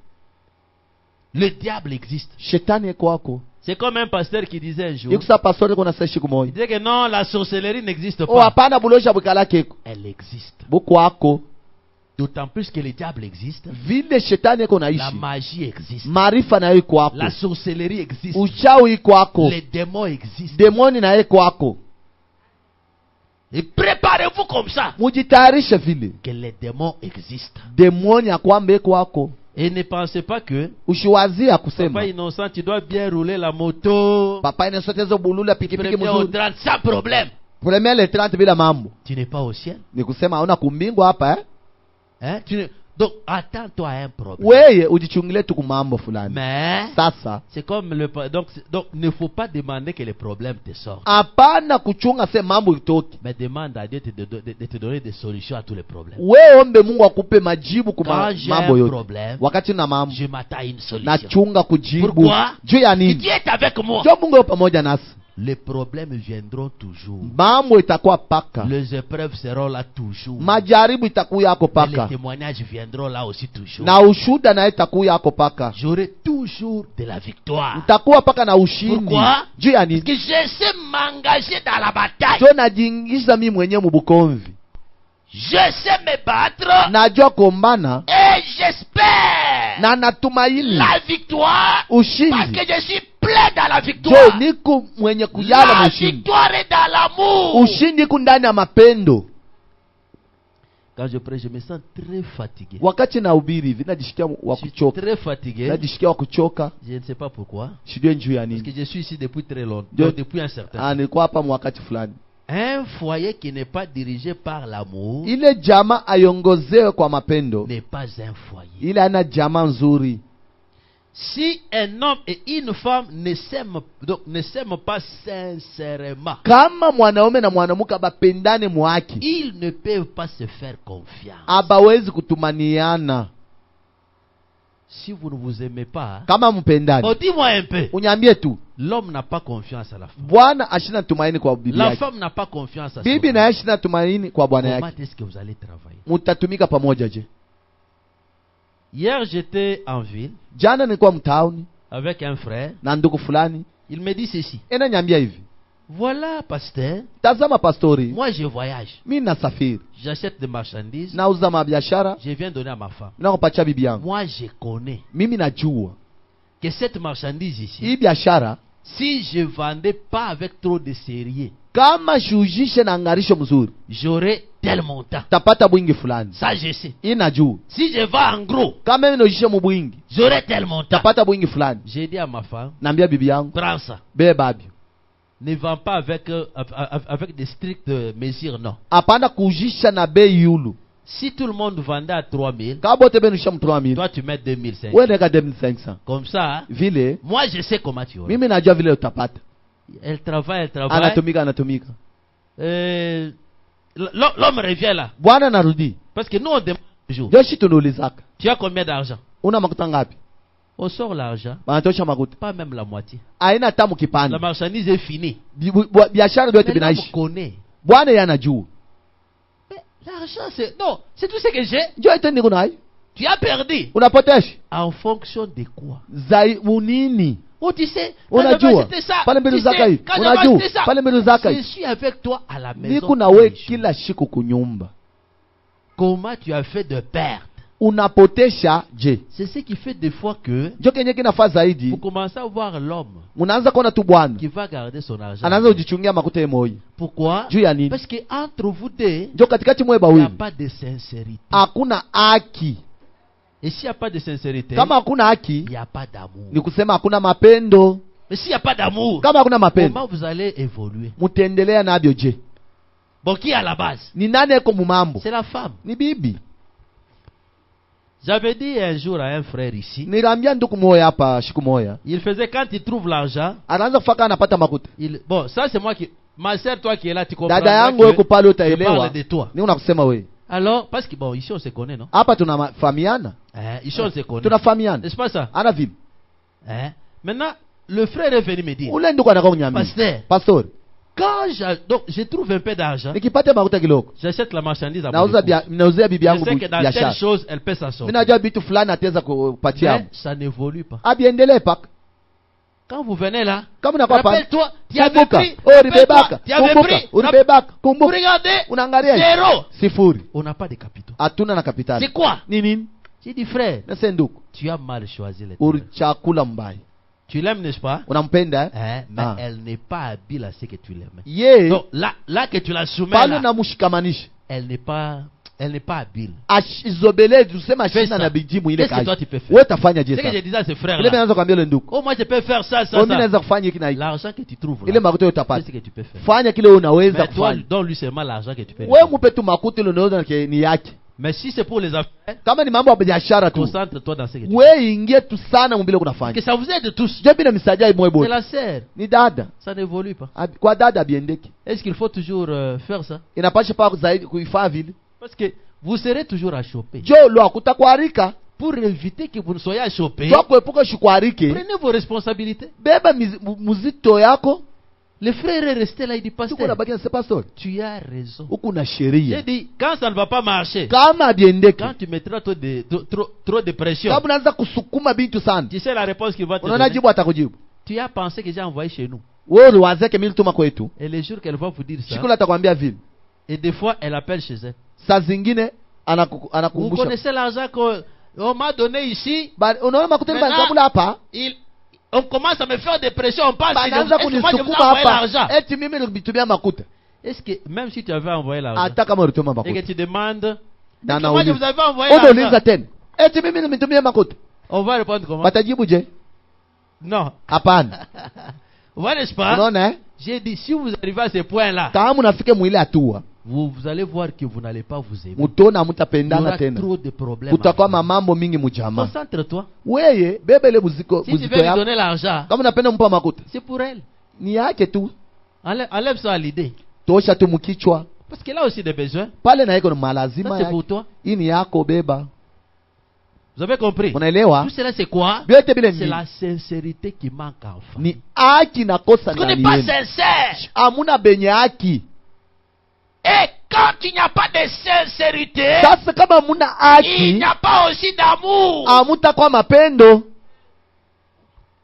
Le diable existe. Shetani eko wako. C'est comme un pasteur qui disait un jour. Ikusa pastori kuna sashi Il kumoja. disait que non, la sorcellerie n'existe Oh pas. hapana bulosha bukala keko. Elle existe. Buko wako. D'autant plus que le diable existe. Vile shetani eko La naishi. magie existe. Maarifa nayo iko wako. La sorcellerie existe. Uchawi iko wako. Les démons existent. Demoni na eko wako. Et préparez-vous comme ça. Mujitayarishe vile. Que les démons existent. Demoni ya kwamba eko wako. Et ne pensez pas que Ushiwazia kusema papa innocent, tu dois bien rouler la moto. papa inasotezo bulula pikipiki Premier au mzuri. 30 sans problème. Premier le 30 bila mambo. Tu n'es pas au ciel. Ni kusema hauna kumbingwa hapa Hein? Donc attends-toi à un problème. Weye ujichungile tu kumambo fulani. Mais Sasa c'est comme donc ne faut pas demander que les problèmes te sortent. hapana kuchunga se mambo itoki. Mais demande à Dieu de te donner des solutions à tous les problèmes. Wewe ombe Mungu akupe majibu Quand kwa j'ai mambo un yote. problème, Wakati na mambo je m'attends à une solution. nachunga kujibu. Pourquoi? Juu ya Et nini? Dieu est avec moi. Ndio Mungu yupo pamoja nasi. Les problèmes viendront toujours. Mambo itakuwa paka. Les épreuves seront là toujours. Majaribu itakuwa yako Et les paka. témoignages viendront là aussi toujours. Na ushuda naye itakuwa yako paka. J'aurai toujours de la victoire. Utakuwa paka na ushindi. Pourquoi? Juu ya Parce nini? que je sais m'engager dans la bataille. Ndio najiingiza mimi mwenyewe mubukomvi. Je sais me battre. Najua kombana Et j'espère na natumaini la victoire. Parce ushindi. que je suis plein dans la Jo victoire. niko mwenye kujala La ushindi. victoire est dans l'amour. Ushindi iko ndani ya mapendo. Quand je prie, je me sens très fatigué. Wakati nahubiri hivi najisikia wa Je suis kuchoka. très fatigué. Najisikia wa kuchoka. Je ne sais pas pourquoi. Sijui njuu ya Parce nini. que je suis ici depuis très longtemps. Dieu- Donc, depuis un certain temps. Nilikuwa hapa wakati fulani. Un foyer qui n'est pas dirigé par l'amour Ile jama ayongozewe kwa mapendo. n'est pas un foyer. Ile ana jama nzuri. Si un homme et une femme ne s'aiment pas sincèrement, Kama mwanaume na mwanamke bapendane mwaki, ils ne peuvent pas se faire confiance. abawezi kutumaniana. Si vous ne vous aimez pas, Kama mpendani, oh, dis-moi un peu. unyambie tu. L'homme n'a pas confiance à la femme. Bwana ashina tumaini kwa bibi La yake. femme n'a pas confiance à son Bibi homme. naye ashina tumaini kwa bwana Comment yake. est-ce que vous allez travailler? Mutatumika pamoja je? Hier, j'étais en ville Jana nilikuwa mtaani avec un frère. na ndugu fulani. Il me dit ceci. Ena nyambia hivi. Voilà, pasteur. Tazama pastori, Moi, je voyage. mimi nasafiri. J'achète des marchandises. Nauza mabiashara Je viens donner à ma femme. na kupatia bibi yangu. Moi, je connais Mimi najua que cette marchandise ici, hii biashara si je vendais pas avec trop de sérieux, kama shujishe na ngarisho mzuri, j'aurais tel montant. tapata bwingi fulani. Ça, je sais. Hii najua. Si je vends en gros, Kama mimi nojishe mu bwingi, j'aurai tel montant. tapata bwingi fulani. J'ai dit à ma femme, Naambia bibi yangu, Prends ça. beba bio. ne vends pas avec des strictes mesures, non. Hapana kujisha na bei yulu. Si tout le monde vendait à 3000, Kama bote benu sha 3000, toi tu mets 2500. wewe neka 2500. Comme ça, Vile Moi, je sais comment tu auras. mimi najua vile utapata. elle travaille. Anatumika. L'homme revient là. Bwana narudi. Parce que nous, on demande toujours. Joshi tunaulizaka. Tu as combien d'argent? Una makuta ngapi? On sort l'argent, Banatosha makuta. pas même la moitié. Aina tamu La kipande. marchandise est finie. Biashara vyote Mais l'homme binaishi. connaît. Bwana yeye anajua. Mais l'argent, c'est... Non, c'est tout ce que j'ai. Njoo ite niko nayo. Tu as perdu. Unapotesha. En fonction de quoi? Zai munini. Oh, tu sais, quand j'avais Unajua. acheté ça, Pale mbele tu zaka sais, hii. quand j'avais Unajua. acheté ça, Pale mbele zaka Je hii. suis avec toi à la maison. Niko na tous we les jours. kila siku kunyumba. Comment tu as fait de perte? Unapotesha je? C'est ce qui fait des fois que Njo kenye kinafaa vous zaidi. commencez à voir l'homme Munaanza kuona tu bwana. qui va garder son argent. Anaanza kujichungia makuta yeye moyo. Pourquoi? Juu ya nini? Parce que entre vous deux, Njo katikati mwe il n'y a bawili. pas de sincérité. Hakuna haki. Et s'il n'y a pas de sincérité, Kama hakuna haki, il n'y a pas d'amour. ni kusema hakuna mapendo. mais s'il n'y a pas d'amour, Kama hakuna mapendo, Comment vous allez évoluer? mutaendelea navyo je? bon, qui est à la base? Ni nani eko mumambo? C'est la femme. Ni bibi. J'avais dit un jour à un frère ici, Niliambia ndugu moya hapa siku moya, il faisait quand il trouve l'argent, anaanza kufaka anapata makuta. bon, ça c'est moi qui, ma sœur, toi qui es là, tu comprends. Dada yangu wewe pale Je utaelewa. parle de toi. Ni unakusema wewe. Alors, parce que bon, ici on se connaît, non? Hapa tunafahamiana. Ici on se connaît. Tunafahamiana. N'est-ce pas ça? Ana vipi? Maintenant, le frère est venu me dire, Ule ndugu anataka kunyamia. Pastor, quand donc je trouve un peu d'argent, nikipata makuta kidogo, j'achète la marchandise à mon nauza épouse. nauzia bibi Je yangu sais que dans biashara. telle chose, elle peut s'assortir. Mimi najua vitu fulani ataweza kupatia. Mais ça n'évolue pas. Abiendelee paka. Quand vous venez là, Kama unakuwa hapa. rappelle-toi, tu avais Kumbuka. pris, Ulibebaka. tu avais Kumbuka. pris, Ulibebaka. vous Kumbuka. regardez, Unaangalia zéro. sifuri. On n'a pas de capitaux. Hatuna na kapitali. C'est quoi? Ni nini? J'ai dit, frère, Nase ndugu. tu as mal choisi les terrains. Ulichakula mbaya. Tu l'aimes, n'est-ce pas? Unampenda Mais elle n'est pas habile à ce que tu l'aimes. Ye. Donc là que tu la soumets, Pale là, namushikamanisha. elle n'est pas habile. Ashizobele tusema Fais shina ça. na bijimu ile Qu'est-ce que toi kazi. tu peux faire? Wewe tafanya je C'est ce que sasa? je disais à ce frère Ile là. naanza kuambia ile ndugu. Oh, moi je peux faire ça, ça, Mimi ça. naweza kufanya hiki na hiki. L'argent que tu trouves Ile là, makuta utapata. c'est ce que tu peux faire. Fanya kile unaweza Mais toi, kufanya. donne-lui seulement l'argent que tu peux. Wewe mupe tu makuta ile unaweza ni yake. Mais si c'est pour les affaires, Kama ni mambo ya biashara tu. concentre-toi dans ce que tu fais. Wewe ingie tu sana mbele kunafanya. Que ça vous aide tous. Je bila misajai moyo C'est bora. la sœur. Ni dada. Ça n'évolue pas. Kwa dada biendeki. Est-ce qu'il faut toujours faire ça? Inapasha pa zaidi kuifaa vile. Parce que vous serez toujours à choper. Jo lo akutakwarika. Pour éviter que vous ne soyez à choper, Jo kuepuka shikwarike. prenez vos responsabilités. Beba muzito yako. Le frère est resté là, il dit, Tuko pasteur, na baki na pastor. tu as raison. Huku na J'ai sheria. dit, quand ça ne va pas marcher, Kama biendeki. quand tu mettras trop de pression, Kama unaanza kusukuma bintu sana. tu sais la réponse qu'il va te Unaona donner. jibu atakujibu. Tu as pensé que j'ai envoyé chez nous. Wewe uliwazeke mimi tuma kwetu. Et les jours qu'elle va vous dire ça, Shikula atakwambia vile. et des fois elle appelle chez elle. Saa zingine Vous anakukumbusha. connaissez l'argent qu'on m'a donné ici? Unaona makuta Maintenant, mbaya hapa. On commence à me faire des pressions, on parle Banaanza est-ce que moi je vous ai kunisukuma envoyé hapa. l'argent? Eti mimi nilibitumia makuta. Est-ce que même si tu avais envoyé l'argent Hata kama ulituma et que makuta. tu demandes, Na est-ce que moi je vous avais envoyé Unauliza l'argent? tena. Eti mimi nimetumia makuta. On va répondre comment? Batajibu je? Non. Hapana. Ouais, n'est-ce pas? Unaona J'ai dit, si vous arrivez à ce point-là, Kama unafika mwile hatua, vous allez voir que vous n'allez pas vous aimer. mutona Il y mutapendana aura tena. trop de problèmes. Kutakuwa mamambo mingi mujama. Concentre-toi. Weye bebe ile buziko Si tu veux buzito lui yako. donner l'argent, Kama unapenda mpa makuta, c'est pour elle. ni yake tu. Enlève ça à l'idée. Tosha tu mkichwa. Parce qu'elle a aussi des besoins. Pale na yako ni Ça, malazima c'est pour yake. toi. Hii ni yako beba. Vous avez compris? Unaelewa? Tout cela, c'est quoi? Vyote bile C'est ni la sincérité qui manque en fait. ni haki na kosa Parce qu'on ndani n'est pas yenu. sincère. Hamuna benye haki. Et quand il n'y a pas de sincérité, Sasa kama hamuna il n'y haki, a pas aussi d'amour. hamutakuwa mapendo.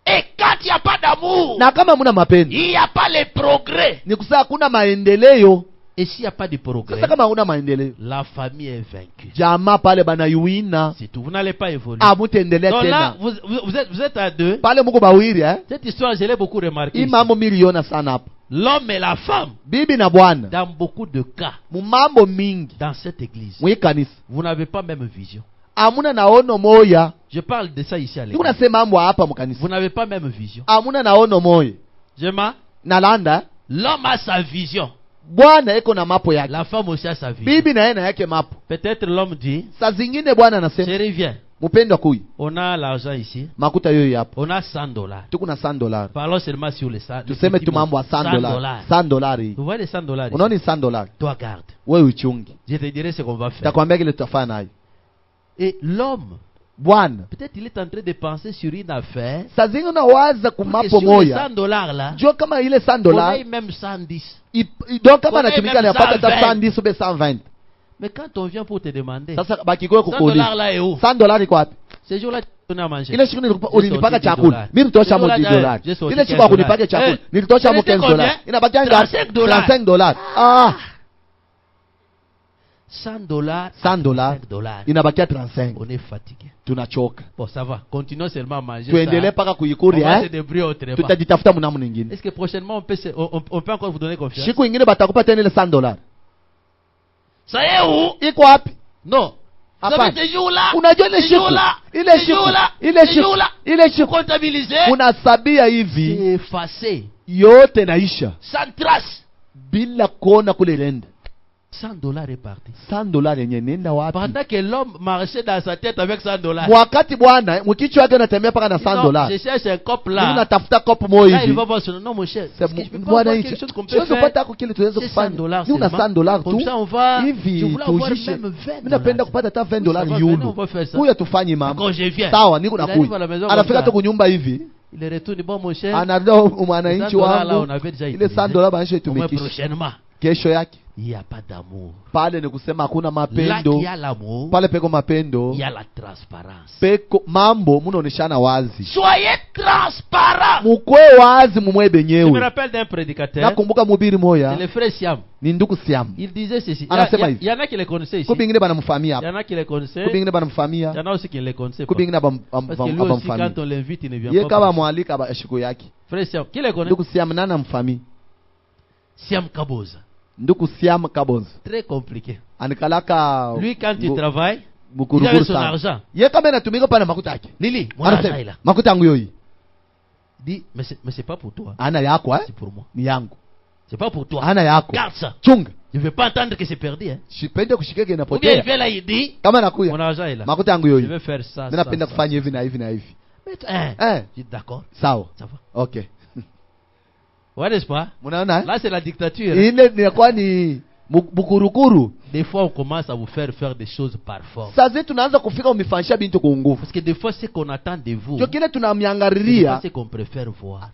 Et quand il n'y a pas d'amour, Na kama hamuna mapendo, il n'y a pas les progrès. ni kusema hakuna maendeleo. Et s'il n'y a pas de progrès, Sasa kama hakuna maendeleo, la famille est vaincue. jamaa pale banayuina, C'est tout. Vous n'allez pas évoluer. hamutaendelea Donc là, tena. vous êtes à deux. Pale muko bawili Cette histoire, je l'ai beaucoup remarqué. Hii ici. mambo miliona sana hapa. L'homme et la femme, Bibi na bwana, dans beaucoup de cas, mu mambo mingi, dans cette église, mwi kanisa, vous n'avez pas même vision. hamuna naono moya. Je parle de ça ici à Niko l'église. nasema mambo hapa mu kanisa. Vous n'avez pas même vision. Hamuna naono moya. Jema, Nalanda, l'homme a sa vision. bwana eko na mapo yake. La femme aussi a sa vision. Bibi na yeye na yake mapo. Peut-être l'homme dit, Saa zingine bwana anasema, chérie, viens. mpendwa kuyi, On a l'argent ici. makuta yoyo hapa. On a $100. Tuko na $100. Parlons seulement sur les 100. Tuseme tu mambo ya $100. $100 hii. Vous voyez les $100 ici? Unaona ni $100. Toi, garde. Wewe uchungi. Je te dirai ce qu'on va faire. Takwambia kile tutafanya nayo. Et l'homme, Bwana, peut-être il est en train de penser sur une affaire. saa zingine unawaza Pour que kumapo sur les moya. $100 là, Jua kama ile on $100 ait même 110. donc kama On est anatumika même anapata hata 120. 110 ube 120. Mais quand on vient pour te demander, Sasa bakikoe $100 kukuuliza là est où? $100 iko wapi? Ce jour-là, tu donnes à manger. Ile siku J'ai ulinipaka sorti chakula, $10. mimi nilitosha Ce mo jour-là, $10. j'ai sorti Ile siku akunipaka $15. chakula, Eh, nilitosha mo c'était $15. combien? Inabaki ngapi? $35. $35. Ah, $100, $100 inabakia 35. on est fatigué. Tunachoka. Bon, ça va. Continuons seulement à manger Tuendelee ça. paka On kuikuri va se eh? débrouiller autrement. Tutajitafuta mnamo nyingine. Est-ce que prochainement on peut encore vous donner confiance? Siku ingine batakupa tena ile $100. Ça y est où? Iko wapi? Non. Vous Hapana. savez, ce jour-là, Unajua ile ce siku, jour-là, ile ce siku, jour-là, ile ce siku, jour-là, ile vous siku comptabilisez, unasabia hivi c'est effacé, yote naisha sans trace. bila kuona kule lenda. $100 est parti. $100 yenye nenda wapi? Pendant que l'homme marchait dans sa tête avec $100. Wakati bwana mkichwa wake anatembea paka na $100. Je cherche un cop Mimi là. natafuta kopo moja Là, il hivi. va voir son nom, mon cher. C'est Est-ce que je peux pas bwana avoir hichi. quelque chose qu'on peut Sio faire? kupata kile tuweze C'est kufanya. $100 Ni una seulement. $100 Comme tu. ça, on va. Je Hivi voulais avoir tujishe. même $20. Mimi napenda kupata hata $20 Oui, ça va, yulu. on va faire ça. Huyu atufanye mama. Quand je viens, Sawa, niko Il arrive à nakuja. la maison Anafika comme tu ça. kunyumba hivi. il est retourné. Bon, mon cher. Anaambia mwananchi $100 là, on wangu. avait déjà Ile utilisé. $100 banisha Au moins itumikisha. prochainement. Kesho yake. Il n'y a pas d'amour. Pale ni kusema hakuna Là mapendo. qu'il y a l'amour, Pale peko mapendo. il y a la transparence. Peko mambo munaoneshana wazi. Soyez transparent. Mukwe wazi mumwe Je me benyewe. rappelle d'un prédicateur, Nakumbuka mhubiri c'est moya le frère Siam. ni ndugu Siam. Il disait ceci. Anasema Il hivi. y en a qui les connaissaient ici. Ko bingine banamfahamia Il y hapa. en a qui les connaissaient. Ko bingine Il y banamfahamia. en a aussi qui ne les connaissaient Ko pas. bingine Parce que lui aussi, quand abamfahamia. on l'invite, il ne vient Ye pas. kama mwalika abashiku yake. Frère Siam, qui les connaît? Ndugu Siam nana mfami. Siam Kaboza. Ndugu Siam Kabonzo. Très compliqué. Anikalaka Lui, quand il travaille, il bukurukuru avait son sana. argent. Ye kama inatumika pana makuta yake. Lili, mon argent est Anasema là. makuta yangu yoyi. Dit, mais c'est pas pour toi. Ana yako C'est pour moi. Ni yangu. C'est pas pour toi. Ana yako. Garde ça. Chunga. Je ne veux pas entendre que c'est perdu. Hein. Sipende kushikeke Ou bien il inapotea. vient là, il dit, Kama mon nakuya. argent est là. Makuta yangu Je yoyi. vais faire ça. Mimi ça, napenda ça. kufanya hivi na hivi na hivi. Mais, Eh, je dis d'accord, sawa. ça va. Okay. Ouais, n'est-ce pas? Munaona? Là, c'est la dictature. Ile inakuwa ni bukurukuru. Des fois, on commence à vous faire des choses par force. Saa zetu tunaanza kufika umefanyisha bintu kwa nguvu. Parce que des fois, ce qu'on attend de vous, Ndio kile c'est pas tunamyangariria, ce qu'on préfère voir.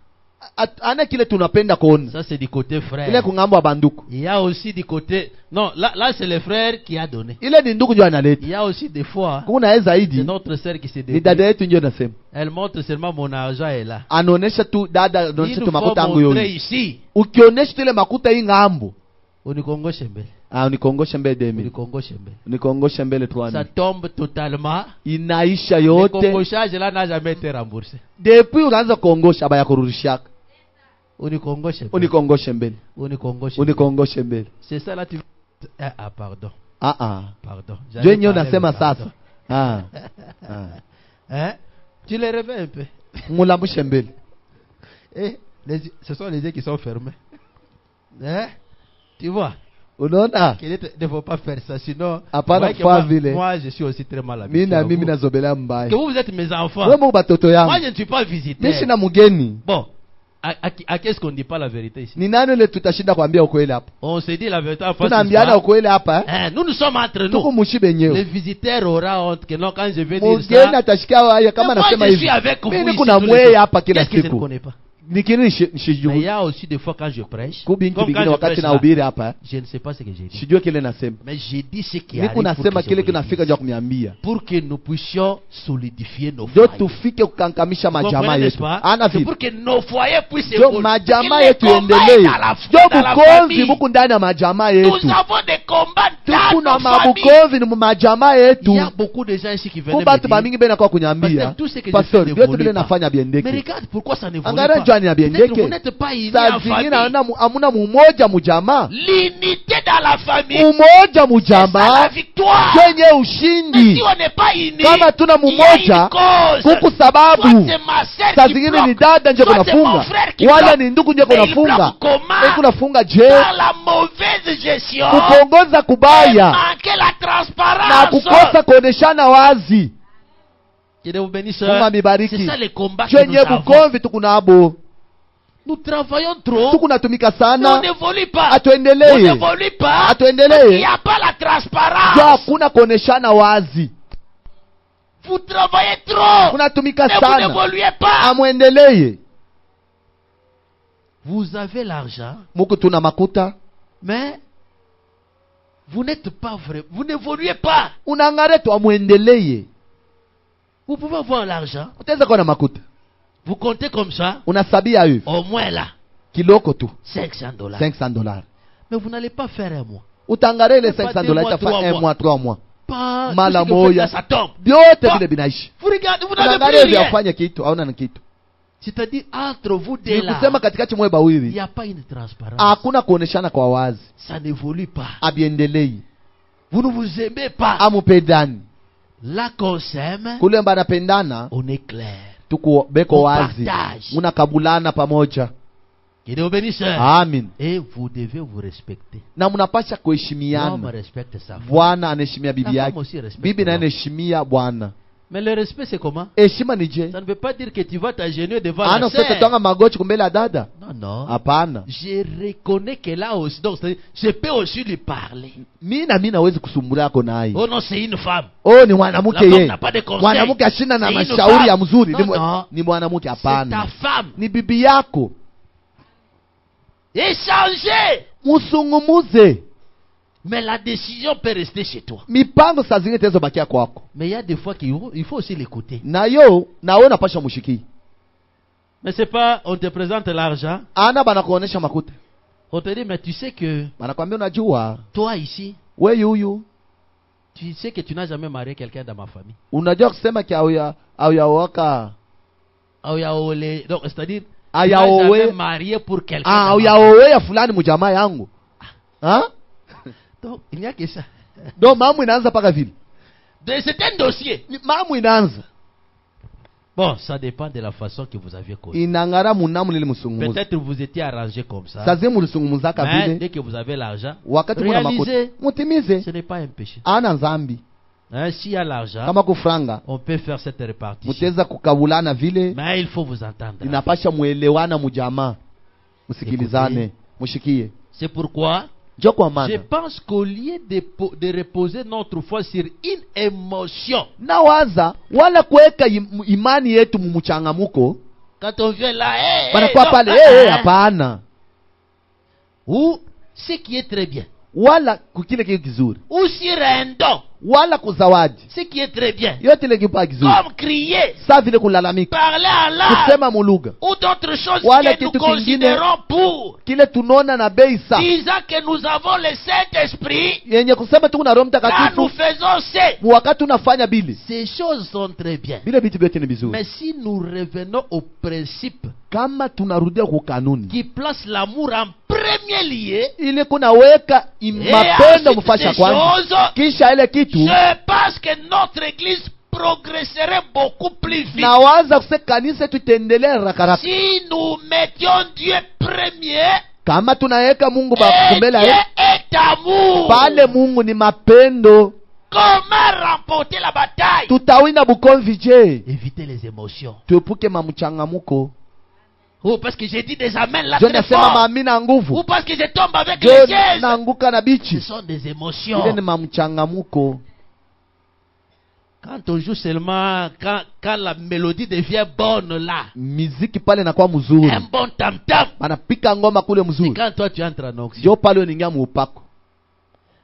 ana kile tunapenda kuona. Ça, c'est du côté frère. Ile kungambo banduku. Il y a aussi du côté... Non, là c'est le frère qui a donné. Ile ni ndugu ndio analeta. Il y a aussi des fois, Kuna yeye c'est zaidi notre sœur qui se ni débrouille. dada yetu ndio nasema. Elle montre seulement mon argent est là. Anaonesha tu dada Il anaonesha tu nous faut makuta yangu montrer yoyi. ici. Ukionyesha tu ile makuta hii ngambo. Unikongoshe mbele. Unikongoshe mbele demi. Unikongoshe mbele. Unikongoshe mbele tu Ça tombe totalement. inaisha Le yote. congochage là n'a jamais été remboursé. Depuis unaanza kuongosha baya kurudishaka. Unikongoshe mbele. Unikongoshe mbele. Unikongoshe mbele. Unikongoshe mbele. C'est ça là tu... Ah, pardon. Pardon. Ndio yenyewe unasema sasa. Hein? Tu les réveilles un peu. Mulambushe mbele. Ce sont les yeux qui sont fermés. Hein? Tu vois? Unaona? Qu'il ne faut pas faire ça, sinon... Hapana voyez que kufanya vile. moi, je suis aussi très mal habitué. Mimi na à mimi vous. nazobelea mbaya. Que vous êtes mes enfants. Wewe Mungu batoto Moi, yangu. je ne suis pas Mimi visité. sina mgeni. Bon, à qu'est-ce qu'on ne dit pas la vérité ici? Ni nani ile tutashinda kuambia ukweli hapa? On se dit la vérité en face. Tunaambiana ukweli hapa. Nous sommes entre Tuko nous. mushibe Le yenyewe. visiteur aura honte que non, quand je vais dire Mgeni ça. atashikia haya kama Mais moi, nasema je hivi. suis avec vous Mimi ici kuna tous les mweye jours. hapa kila Qu'est-ce que je ne siku. connais pas? Nikini Mais il y shijui. a aussi des fois quand je prêche, Kubinki comme quand bingine je wakati prêche na là, ubiri hapa. je ne sais pas ce que j'ai dit. Sijui kile nasema. Mais j'ai dit ce qui Niko arrive nasema kile pour kinafika que, juu ya kuniambia. pour que nous puissions solidifier nos Ndio foyers. tufike kukankamisha Vous majamaa comprenez, n'est-ce yetu. pas? Ana C'est vile. pour que nos foyers puissent Ndio évoluer. majamaa Les yetu combats endelee. dans la Ndio bukonzi famille. buku ndani ya majamaa Nous yetu. avons des combats dans Tuko na nos familles. mabukonzi ni mu majamaa yetu. Il y a beaucoup de gens ici qui venaient Kumba tu me dire, bamingi bena kwa kunyambia. Pasteur, tout ce que je Pastor, fais vyote n'évolue vile pas. nafanya mais biendeke. regarde pourquoi ça n'évolue Angara pas. jwani ya Peut-être biendeke. vous n'êtes pas unis Saa en zingine famille. hamuna mumoja mujamaa. L'unité dans la famille, Umoja c'est ça la mujamaa. victoire. Kwenye Mais ushindi. si on n'est pas unis, Kama tuna il y a une mumoja. cause. Kuku Soit sababu. c'est ma sœur Saa qui zingine bloque, ni dada nje soit c'est mon kunafunga. frère qui Wala bloque. ni ndugu nje Mais il kunafunga. bloque comment? Kunafunga je? Dans la mauvaise gestion, Kukongoza et kubaya. manquer la Na transparence. kukosa kuoneshana wazi. Que Dieu vous bénisse. Mungu amibariki. C'est ça les combats que Kwenye nous avons. bukomvi tukunabo. Nous travaillons trop. Tukunatumika Mais on sana. n'évolue pas. On Atuendelee. n'évolue pas. Atuendelee. Parce qu'il n'y a pas la Ndio transparence. hakuna kuoneshana wazi. Vous travaillez trop. Kunatumika Mais vous sana. n'évoluez pas. Amwendelee. Vous avez l'argent, Muku tuna makuta. mais vous n'êtes pas vrai. Vous n'évoluez pas. Unangare tu amwendelee. Vous pouvez avoir l'argent. Utaweza kuwa na makuta. Vous comptez comme ça. Unasabia hivi. Au moins là. Kiloko tu. $500. $500. Mais vous n'allez pas faire un mois. Utangare ile Pas $500 2 mois, itafa 3 1 mois. mois 3 mois. Pas. Mala tout ce que vous faites moya. là, ça tombe. Vyote Pas. vile binaishi. Vous regardez, vous n'avez Unangare plus vya rien. kufanya kitu, hauna na kitu. C'est-à-dire, entre vous deux Ni là, kusema katikati mwe il bawili. n'y a pas une transparence. Hakuna kuoneshana kwa wazi. Ça n'évolue pas. Abiendelei. Vous ne vous aimez pas. Amupendani. Là qu'on s'aime, Kule mba napendana. on est clair. Tuko beko On wazi. partage. Muna kabulana pamoja. Que Dieu bénisse. Amen. Et vous devez vous respecter. Na mnapasha L'homme kuheshimiana. respecte sa femme. Bwana anaheshimia bibi La femme yake, aussi respecte bibi naye l'homme. anaheshimia bwana. Mais le respect, c'est comment? Heshima ni je? Ça ne veut pas dire que tu vas t'agenouiller devant Ana la usete sœur. twanga magoti kumbele ya dada? Non, non. Hapana. Je reconnais que là aussi, donc c'est-à-dire, je peux aussi lui parler. Mimi nawezi kusumbula yako naye. Oh non, c'est une femme. Oh, ni mwanamke La femme yeye. n'a pas de conseil. Mwanamke ashina na C'est une mashauri femme. ya mzuri. Non, non. Ni mwanamke C'est hapana. ta femme. Ni bibi yako. Échangez. Musungumuze. Mais la décision peut rester chez toi. Mipango saa zingine tezo bakia kwako. Mais il y a des fois qu'il faut aussi l'écouter. Nayo nawe napasha mushiki. Mais c'est pas, on te présente l'argent. Ana banakuonesha makuta. On te dit, mais tu sais que Banakwambia unajua toi ici, wewe huyu tu sais que tu n'as jamais marié quelqu'un dans ma famille. unajua kusema ki auyaoka Donc, c'est-à-dire, tu Aya n'as owe. jamais marié pour quelqu'un. ah dans ma famille. auyaowe ya fulani mujamaa yangu. Hein? Donc, il n'y a que ça. Ndio mamu inaanza paka vile. C'est un dossier. Mamu inaanza. Bon, ça dépend de la façon que vous aviez connu. Inangara munamu nili musungumuza. Peut-être vous étiez arrangé comme ça. Sazi mulisungumuzaka Mais vile. dès que vous avez l'argent, Wakati muna makuta. réalisez, Mutimize. ce n'est pas un péché. Ana nzambi. Hein, s'il y a l'argent, Kama kufranga. on peut faire cette répartition. Muteza kukabulana vile. Mais il faut vous entendre. Inapasha muelewana mujamaa. Musikilizane. Mushikie. C'est pourquoi Jo kwa je maana. pense qu'au lieu de reposer notre foi sur une émotion, Nawaza wala kuweka imani yetu mumuchangamuko. quand on vient là, hey, Banakuwa non, pale hapana. ou ce qui est très bien, Wala kukile kitu kizuri. ou sur un don, Wala kuzawadi. ce qui est très bien, Yote ile kipa kizuri. comme crier, Sa vile kulalamika. parler en langue, Kusema mulugha. ou d'autres choses Wala que nous kitu kingine. considérons pour, Kile tunaona na bei sa. disant que nous avons le Saint-Esprit, Yenye kusema tu kuna Roho là nous Mtakatifu. faisons ce. Wakati unafanya bili. Ces choses sont très bien. Bile vitu vyote ni vizuri. Mais si nous revenons au principe Kama tunarudia kwa kanuni. qui place l'amour en premier lieu, Ile kunaweka et mapendo ensuite mfasha ces kwanza. choses, Kisha ile kitu je pense que notre église progresserait beaucoup plus vite. nawaza kuse kanisa tutendelee rakaraka. Si nous mettions Dieu premier, Kama tunaweka Mungu et bakumbela Dieu est amour, pale Mungu ni mapendo, comment remporter la bataille? tutawina bukomvi je? Éviter les émotions. Tuepuke mamchangamuko. Ou parce que j'ai dit des amens là Jo très nasema fort. maamina nguvu. Ou parce que je tombe avec Jo les chaises. naanguka na Ce bichi. sont des Ile émotions. ni mamchangamuko. Quand on joue seulement, quand la mélodie devient bonne là, Miziki pale inakuwa mzuri. un bon tam-tam, Banapika ngoma kule c'est mzuri. quand toi tu entres en onction. Jo pale unaingia muupako.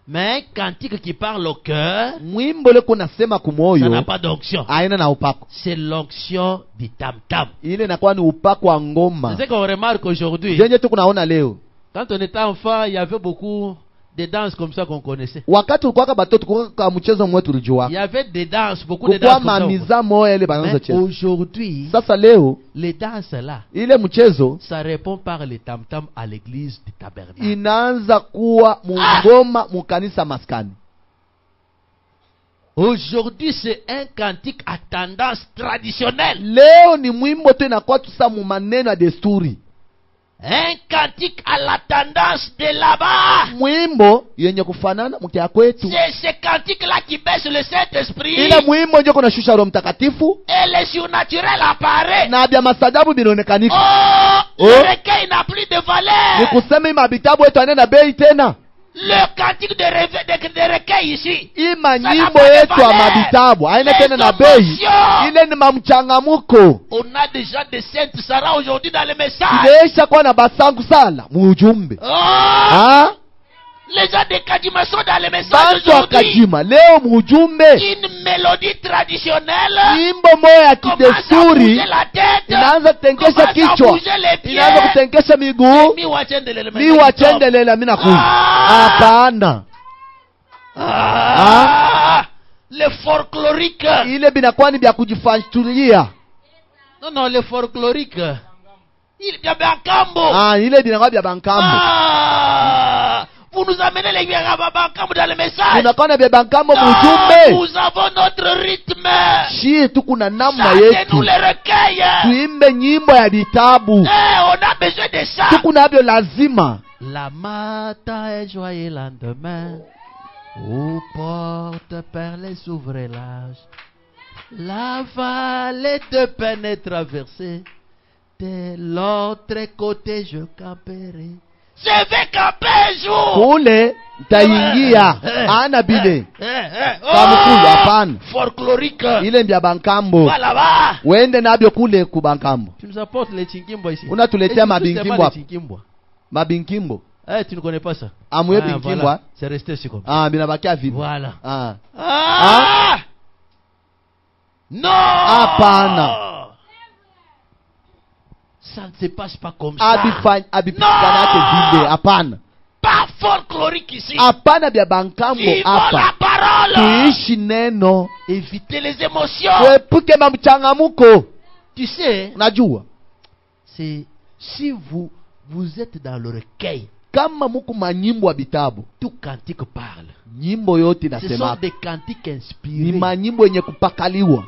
Mais un cantique qui parle au cœur, Mwimbo ile kunasema ça n'a kumoyo pas d'onction. aina na upako. C'est l'onction du tam-tam. Ile inakuwa ni upako wa ngoma. C'est ce qu'on remarque aujourd'hui. Jenye tu kunaona leo. Quand on était enfant, il y avait beaucoup de danses comme ça qu'on connaissait. Wakati ulikuwa batoto kwa mchezo mwetu ulijua. Il y avait des danses, beaucoup de Kukua danses comme ça. mamiza moya ile bananza Mais cheza. aujourd'hui, Sasa leo les danses là, ile mchezo ça répond par les tam-tam à l'église du tabernacle. inaanza kuwa mungoma mukanisa maskani. Aujourd'hui, c'est un cantique à tendance traditionnelle. Leo ni mwimbo tu inakuwa tusa mu maneno ya desturi. Un cantique à la tendance de là-bas. Mwimbo yenye kufanana mkia kwetu. C'est ce cantique-là qui baisse le Saint-Esprit. Ile mwimbo ndio kuna shusha Roho Mtakatifu Et le surnaturel apparaît. na bya masajabu binaonekanika. Oh, le recueil n'a plus de Ni valeur. kusema hii mabitabu yetu anena bei tena. Le cantique de recueil ici. Hii manyimbo yetu ya mabitabu haina tena na bei. Ile ni mamchangamuko. On a déjà des saintes Sarah aujourd'hui dans le message. Ileisha kuwa na basangu sala muujumbe. Oh, Ah? les gens de Kadima sont dans le message Bantu wa aujourd'hui. Kajima leo muujumbe. Une mélodie traditionnelle Nyimbo moya ya commence à kidesturi bouger la tête, inaanza kutenkesha commence à kichwa, bouger les pieds. inaanza kutenkesha miguu. Mi wachendele Mi wachendelela mina kuja. Hapana. le folklorique. Ile binakuwa ni bya kujifatulia. Non, le folklorique. Il y a bien cambo. Ile binakuwa bya bankambo. Vous nous amenez les Bankamo dans le message. Unakona bia bankambo mujumbe. Nous avons notre rythme. Shie tuku na namna Chantez-nous yetu. les recueils. Tuimbe nyimbo ya vitabu. On a besoin de ça. Tuku nabyo lazima. La matin est joyeux lendemain, aux portes perlées s'ouvraient l'âge. La vallée de peine est traversée, de l'autre côté je camperai. Je vais camper un jour. Kule ntaingia. Ana bile. Kamukulu hapana. Folklorique. Ile mbia bankambo. Va là-bas. Wende nabyo kule kubankambo. Tu nous apportes les Chinkimbo ici. Unatuletea mabinkimbo hapa. Chinkimbo. Mabinkimbo. Tu ne connais pas ça. Amwe binkimbo. Voilà. C'est resté sur comme ça. Ah, binabakia vile. Voilà. Ah. Non. Hapana. Ça ne se passe pas comme ça. Abipikana yake vile. Hapana. Pas folklorique ici. Hapana bia bankambo Vivons hapa. la parole. Tuishi neno. Évitez les émotions. Tuepuke mamchangamuko. Tu sais, Najua. c'est si vous êtes dans le recueil, Kama muku manyimbo ya bitabu. tout cantique parle. Nyimbo yote Ce sont nasema. des cantiques Ni inspirés. manyimbo yenye kupakaliwa.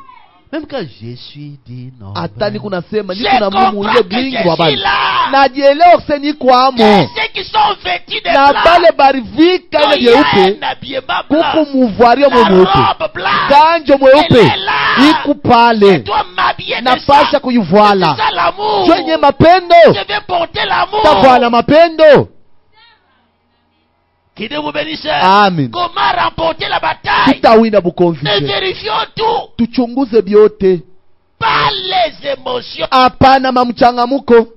Même quand je suis dit non. Hata niko nasema Je niko na Mungu comprends ile que blingi je wa suis bali. là. Najielewa kuse niko amo. Et ceux qui sont vêtus de Na blanc. bale barivika ile Quand il y a vyeupe. un habillement blanc. Kuku muvario La mweupe. robe blanche. Ganjo mweupe. Elle est là. Iku pale. Je dois m'habiller de Napasha ça. kuivala. C'est ça l'amour. Jwenye mapendo. Je vais porter l'amour. Tavala mapendo. Qui Dieu vous bénisse. Amen. Comment remporter la bataille? Tutawina Nous bukonfike. vérifions tout. Tuchunguze byote. Pas les émotions. Hapana mamchangamuko.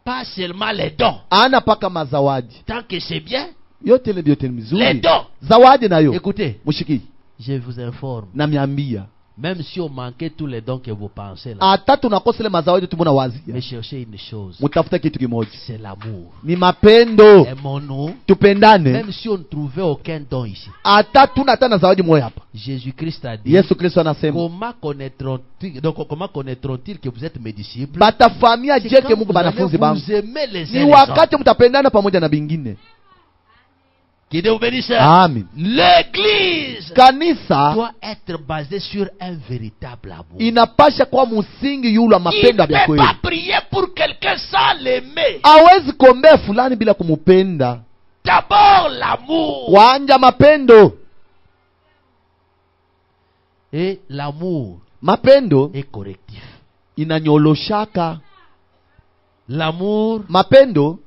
Pas seulement les dons. Ana paka mazawadi. Tant que c'est bien. Yote ile byote ni Les mzuri. dons. Zawadi nayo. Écoutez, Mushiki. je vous informe. Namiambia. Même si on manquait tous les dons que vous pensez là, Hata tunakosa ile mazawadi tumona mais wazia. cherchez une chose. Mutafuta kitu kimoja. C'est l'amour. Ni mapendo. Aimons-nous. Tupendane. Même si on ne trouvait aucun don ici. Hata tuna hata na zawadi moja hapa. Jésus-Christ a dit, Yesu Kristo anasema. comment connaîtront-ils que vous êtes mes disciples? Batafahamia C'est je ke quand Mungu vous allez banafunzi bangu. vous aimer les uns Ni les autres. wakati mtapendana pamoja na bingine. Que Dieu vous bénisse. Amen. L'église Kanisa doit être basée sur un véritable amour. inapasha kwa msingi yule wa Il mapendo ne ya peut kweli. pas prier pour quelqu'un sans l'aimer. Hawezi kuombea fulani bila kumupenda. D'abord l'amour. Wanja mapendo. Et l'amour Mapendo est correctif. inanyoloshaka. L'amour Mapendo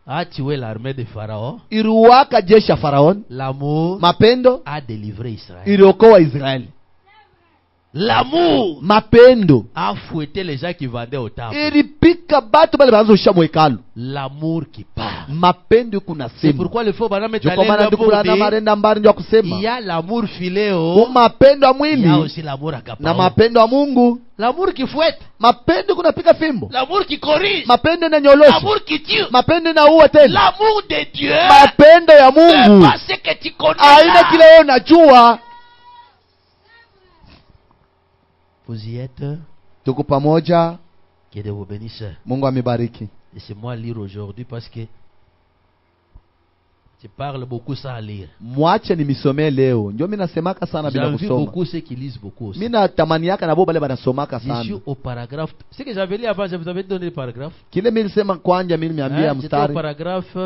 a tué l'armée de Pharaon. iliwaka jeshi ya Faraoni. L'amour Mapendo a délivré Israël. iliokoa Israeli. L'amour Mapendo a fouetté les gens qui vendaient au temple. ilipika batu bale banazosha mwekalu. L'amour qui parle. Mapendo C'est kunasema. pourquoi le faux banam est Joko mana allé ndukula na marenda mbari ndio il kusema. y a l'amour filéo. Mapendo ya Il y a mwili aussi l'amour na accaparant. mapendo ya Mungu. L'amour qui fouette. Mapendo kunapika fimbo. L'amour qui corrige. Mapendo inanyolosha. L'amour qui tue. Mapendo inaua tena. L'amour de Dieu. Mapendo ya C'est Mungu pas ce que tu connais aina là. kile wewe unajua. Vous y êtes. Tuko pamoja. Que Dieu vous bénisse. Mungu amebariki. Laissez-moi lire aujourd'hui parce que je parle beaucoup sans lire. Mwache nimisomee leo. Ndio mimi nasemaka sana bila J'envie kusoma. beaucoup ceux qui lisent beaucoup aussi. Mimi natamani yaka na bo bale banasomaka Je sana. suis au paragraphe. Ce que j'avais lu avant, je vous avais donné le paragraphe. Kile mimi nilisema kwanja mimi niambia Hein, J'étais au mstari. paragraphe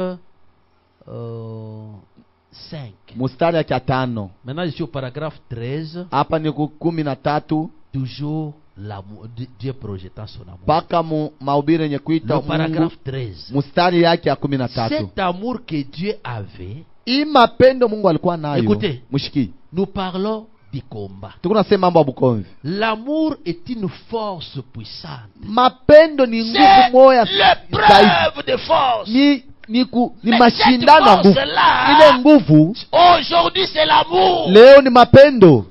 5. Mstari ya 5. Maintenant, je suis au paragraphe 13. Hapa ni 13 Toujours l'amour, Dieu projetant son amour. paka mahubiri yenye kuita Le Mungu. paragraphe 13. Mstari yake ya 13. Cet amour que Dieu avait, Hii mapendo Mungu alikuwa nayo. Écoutez. Mshiki. nous parlons du combat. Tuko nasema mambo ya bukomvi. L'amour est une force puissante. Mapendo ni nguvu C'est moya zaidi. l'épreuve de force. Ni Mais mashindano ya cette nguvu. force-là, Ile nguvu aujourd'hui c'est l'amour. leo ni mapendo.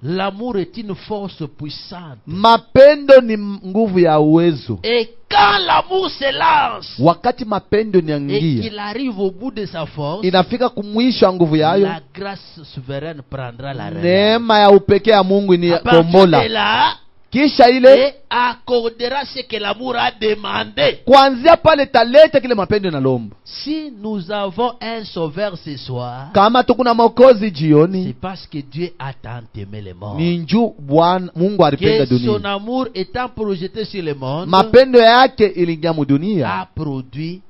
L'amour est une force puissante. Mapendo ni nguvu ya uwezo. Et quand l'amour se lance Wakati mapendo et niangia, qu'il arrive au bout de sa force, inafika kumwisho wa nguvu yayo, la grâce souveraine prendra la relève. neema ya upekee ya Mungu ni À partir de kombola. là, kisha ile et accordera ce que l'amour a demandé. kuanzia pale taleta kile mapendo inalomba. Si nous avons un sauveur ce soir, Kama tukuna mwokozi c'est jioni, parce que Dieu a tant aimé le monde. ni njuu Bwana Mungu alipenda Que son dunia, amour étant projeté sur le monde, mapendo yake iliingia mudunia, a produit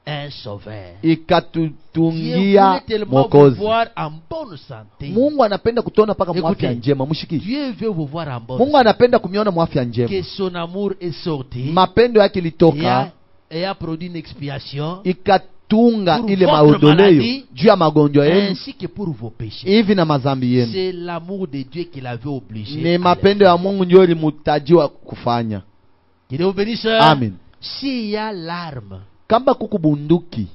un sauveur. Dieu ikatutungia voulait tellement vous mwokozi. voir en bonne santé. Mungu anapenda kutuona paka Écoutez, mwafya njema. Mshiki, Dieu veut vous voir en bonne Mungu santé. anapenda kumiona mwafya njema. Que son amour est sorti Mapendo yake ilitoka et a produit une expiation ikatunga pour ile votre maudoleo maladie, juu ya magonjwa yenu ainsi que pour vos péchés. hivi na mazambi yenu. C'est l'amour de Dieu qui l'avait obligé. Ni à mapendo le ya faire. Mungu ndio ilimutajiwa kufanya. Que Dieu vous bénisse. Amen. S'il y a l'arme Kamba kuku bunduki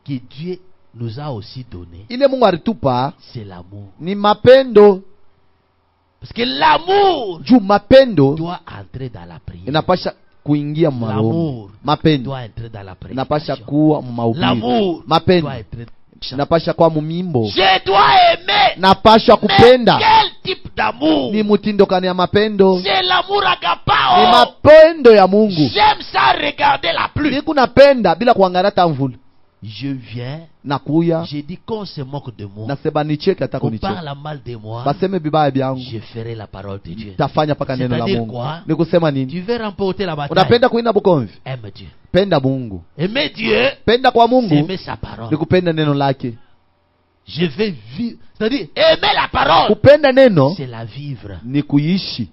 que Dieu nous a aussi donné, ile Mungu alitupa c'est l'amour. ni mapendo, Parce que l'amour juu mapendo doit entrer dans la prière. inapasha kuingia maombi. L'amour Mapendo doit entrer dans la inapasha prédication. kuwa mahubiri. L'amour Mapendo doit être inapasha kuwa mumimbo. Je dois aimer. Napasha Mais kupenda. quel type d'amour? Ni mutindo kani ya mapendo? C'est l'amour Ni agapao. mapendo ya Mungu. J'aime ça regarder la pluie. Niku napenda bila kuangalia tamvula. Je viens, Nakuya je dis qu'on se moque de moi, nasema nicheke hata qu'on kunicheka. parle mal de moi, Baseme vibaya vyangu. je ferai la parole de Dieu. Tafanya paka neno la C'est-à-dire Mungu. quoi? Ni kusema nini? Tu veux remporter la bataille. Unapenda kuina bukomvi? Aime Dieu. Penda Mungu. Aimer Dieu, Penda kwa c'est Mungu aimer sa parole. ni kupenda neno lake. Je vais vivre. C'est-à-dire, aimer la parole, Kupenda neno c'est la vivre. ni kuishi.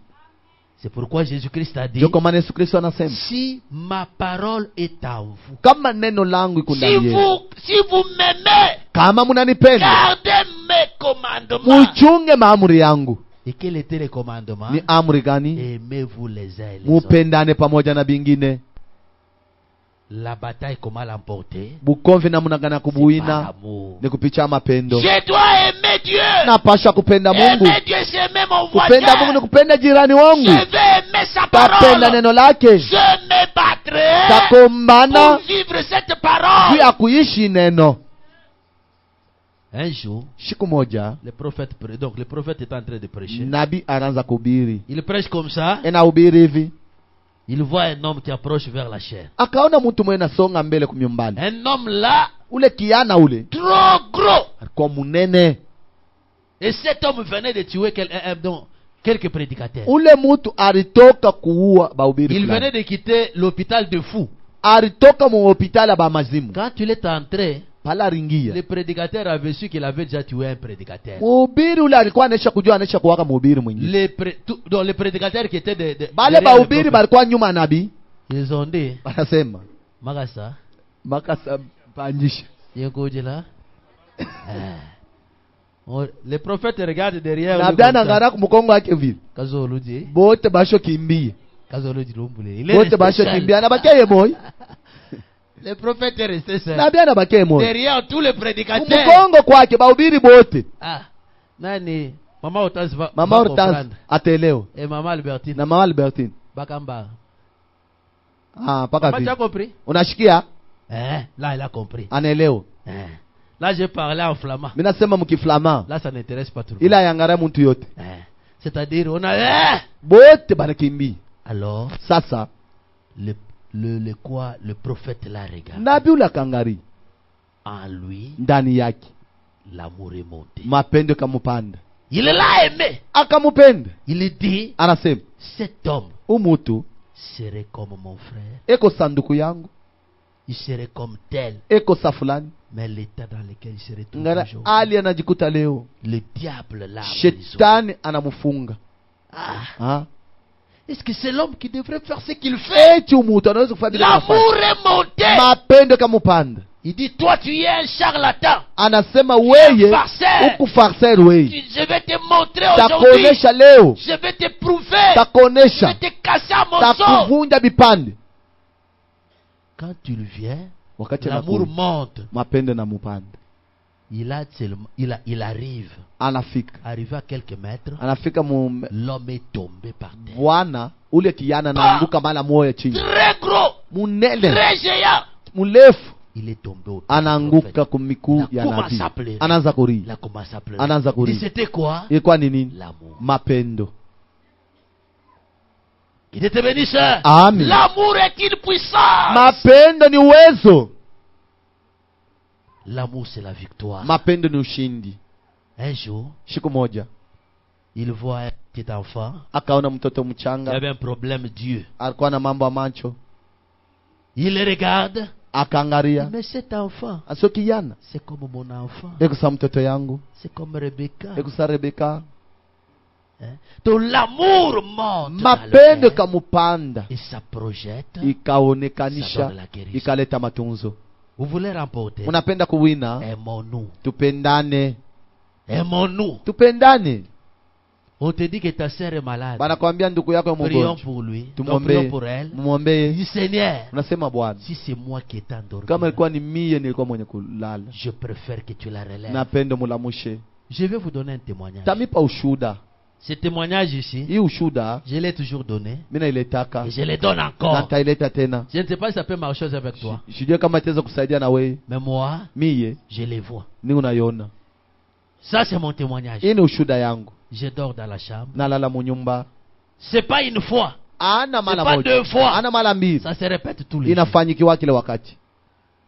C'est pourquoi Jésus-Christ a dit, Ndio kwa maana Yesu Kristo anasema, si ma parole est en vous, kama neno langu iko si ndani yenu, vous m'aimez, kama mnanipenda, gardez mes commandements. muchunge maamri yangu. Et quel était le commandement? Ni amri gani? Aimez-vous les uns et les autres. Mupendane pamoja na bingine. La bataille, comment l'emporter? Bukomvi namna gani ya C'est par kubuina? l'amour. Ni kupitia mapendo. Je dois aimer Dieu. Napasha kupenda Mungu. Aimer Dieu, c'est aimer mon Kupenda Mungu ni voisin. kupenda jirani Je wangu. vais aimer sa Tapenda parole. neno lake. Je me battrai Takombana pour vivre cette juu parole. ya kuishi neno. Un jour, Siku moja le prophète, donc le prophète est en train de prêcher. nabii anaanza kuhubiri. Il prêche comme ça. Anahubiri hivi. Il voit un homme qui approche vers la chair. Akaona mtu mwenye nasonga mbele kumyombani. Un homme là, Ule kiana ule trop gros. alikuwa munene. Et cet homme venait de tuer quelques prédicateurs. Ule mtu alitoka kuua bahubiri Il venait fulani. de quitter l'hôpital de fous. Alitoka mu hospitali ba mazimu. Quand il est entré, Pala ringia. le prédicateur avait su qu'il avait déjà tué un prédicateur. Mhubiri ule alikuwa anaisha kujua anaisha kuwaka mhubiri mwingine. Donc les prédicateurs qui étaient Bale derrière le bahubiri prophète, balikuwa nyuma ya nabii. ils ont dit, Wanasema Magasa, makasa panjisha. Yekoje là. Le prophète regarde derrière. Nabii anaangalia kumkongo wake vile. Kazolo dit, Bote basho kimbia. Kazolo dit lombule. Il est Bote resté basho seul. kimbia na bakia boy. Le prophète est resté seul. Nabii anabakia moyo. Derrière tous les prédicateurs. Kumkongo kwake bahubiri bote. Ah, nani? Maman Hortense va Mama Hortense comprendre. ataelewa. Et maman Albertine. Na mama Albertine. Bakamba. Paka Maman, tu as vile. compris? Unashikia? Là, il a compris. Anaelewa. Là, j'ai parlé en flamand. Mimi nasema mkiflama. Là, ça n'intéresse pas tout le monde. Ila yangara mtu yote. C'est-à-dire, on a... Bote banakimbia. Alors, Sasa le prophète l'a regardé. nabii ule akangari En lui, ndani yake l'amour est monté. mapendo kamupanda. Il l'a aimé. Akamupenda. Il dit, Anasema cet homme umutu serait comme mon frère. eko sanduku yangu, Il serait comme tel. eko safulani. Mais l'état dans lequel il serait tout Ngara aujourd'hui. ali anajikuta leo. Le diable l'a emprisonné. Shetani anamufunga. Ah. Est-ce que c'est l'homme qui devrait faire ce qu'il fait? Eti umutu anaweza kufanya bila L'amour kufanya. est monté. Mapendo kamupanda. Il dit, toi tu es un charlatan. Anasema weye farceur. uku farceur weye. Je vais te montrer aujourd'hui. Takuonesha leo. Je vais te prouver. Je Takuonesha. vais te casser à mon sang. Takuvunja vipande. Quand il vient, Wakati l'amour anakuja monte. mapendo na mupanda. Il arrive. Anafika. Arrivé à quelques mètres, Anafika l'homme est tombé par terre. Bwana ule kijana anaanguka mara moja chini. Très gros. Munene. Très géant. Mrefu. Il est tombé au pied du Anaanguka prophète. kumikuu Il a ya commencé nabii. à pleurer. Anaanza Il kulia. a commencé à pleurer. Anaanza Il dit, kulia. c'était quoi? Ilikuwa ni nini? L'amour. Mapendo. Il était béni, sœur. Amen. L'amour est une puissance. Mapendo ni uwezo. L'amour, c'est la victoire. Mapendo ni ushindi. Un jour, Siku moja il voit un petit enfant. akaona mtoto Il mchanga avait un problème Dieu. alikuwa na mambo ya macho, Il le regarde. akaangalia, Mais cet enfant, asio kijana c'est comme mon enfant. ekusa mtoto yangu, C'est comme Rebecca. ekusa Rebeka. Hein? Donc l'amour monte dans le Mapendo cœur kamupanda, et ça projette. Ça ikaonekanisha, donne la guérison. ikaleta matunzo. Vous voulez remporter? Unapenda kuwina? Aimons-nous. Tupendane, Aimons-nous. tupendane. On te dit que ta sœur est malade. Banakwambia ndugu yako Prions mgonjwa, pour lui. Donc, tumwombee, prions pour elle. mwombee. Dis Seigneur, Unasema Bwana, si c'est moi qui est endormi, kama ilikuwa ni mie nilikuwa mwenye kulala, je préfère que tu la relèves. napendo mulamushe. Je vais vous donner un témoignage. Tamipa ushuda. Ce témoignage ici, Hii ushuda je l'ai toujours donné mimi nailetaka et je le donne na encore. nitaileta tena. Je ne sais pas si ça peut marcher avec toi, Sijue kama itaweza kusaidia na wewe. mais moi, Mie je les vois. ni unaiona. Ça, c'est mon témoignage. Hii ni ushuda yangu. Je dors dans la chambre. Nalala munyumba. C'est pas une fois, Ana mala pas moja. deux fois. Ana mala mbili. ça se répète tous les jours. Inafanyikiwa kila wakati.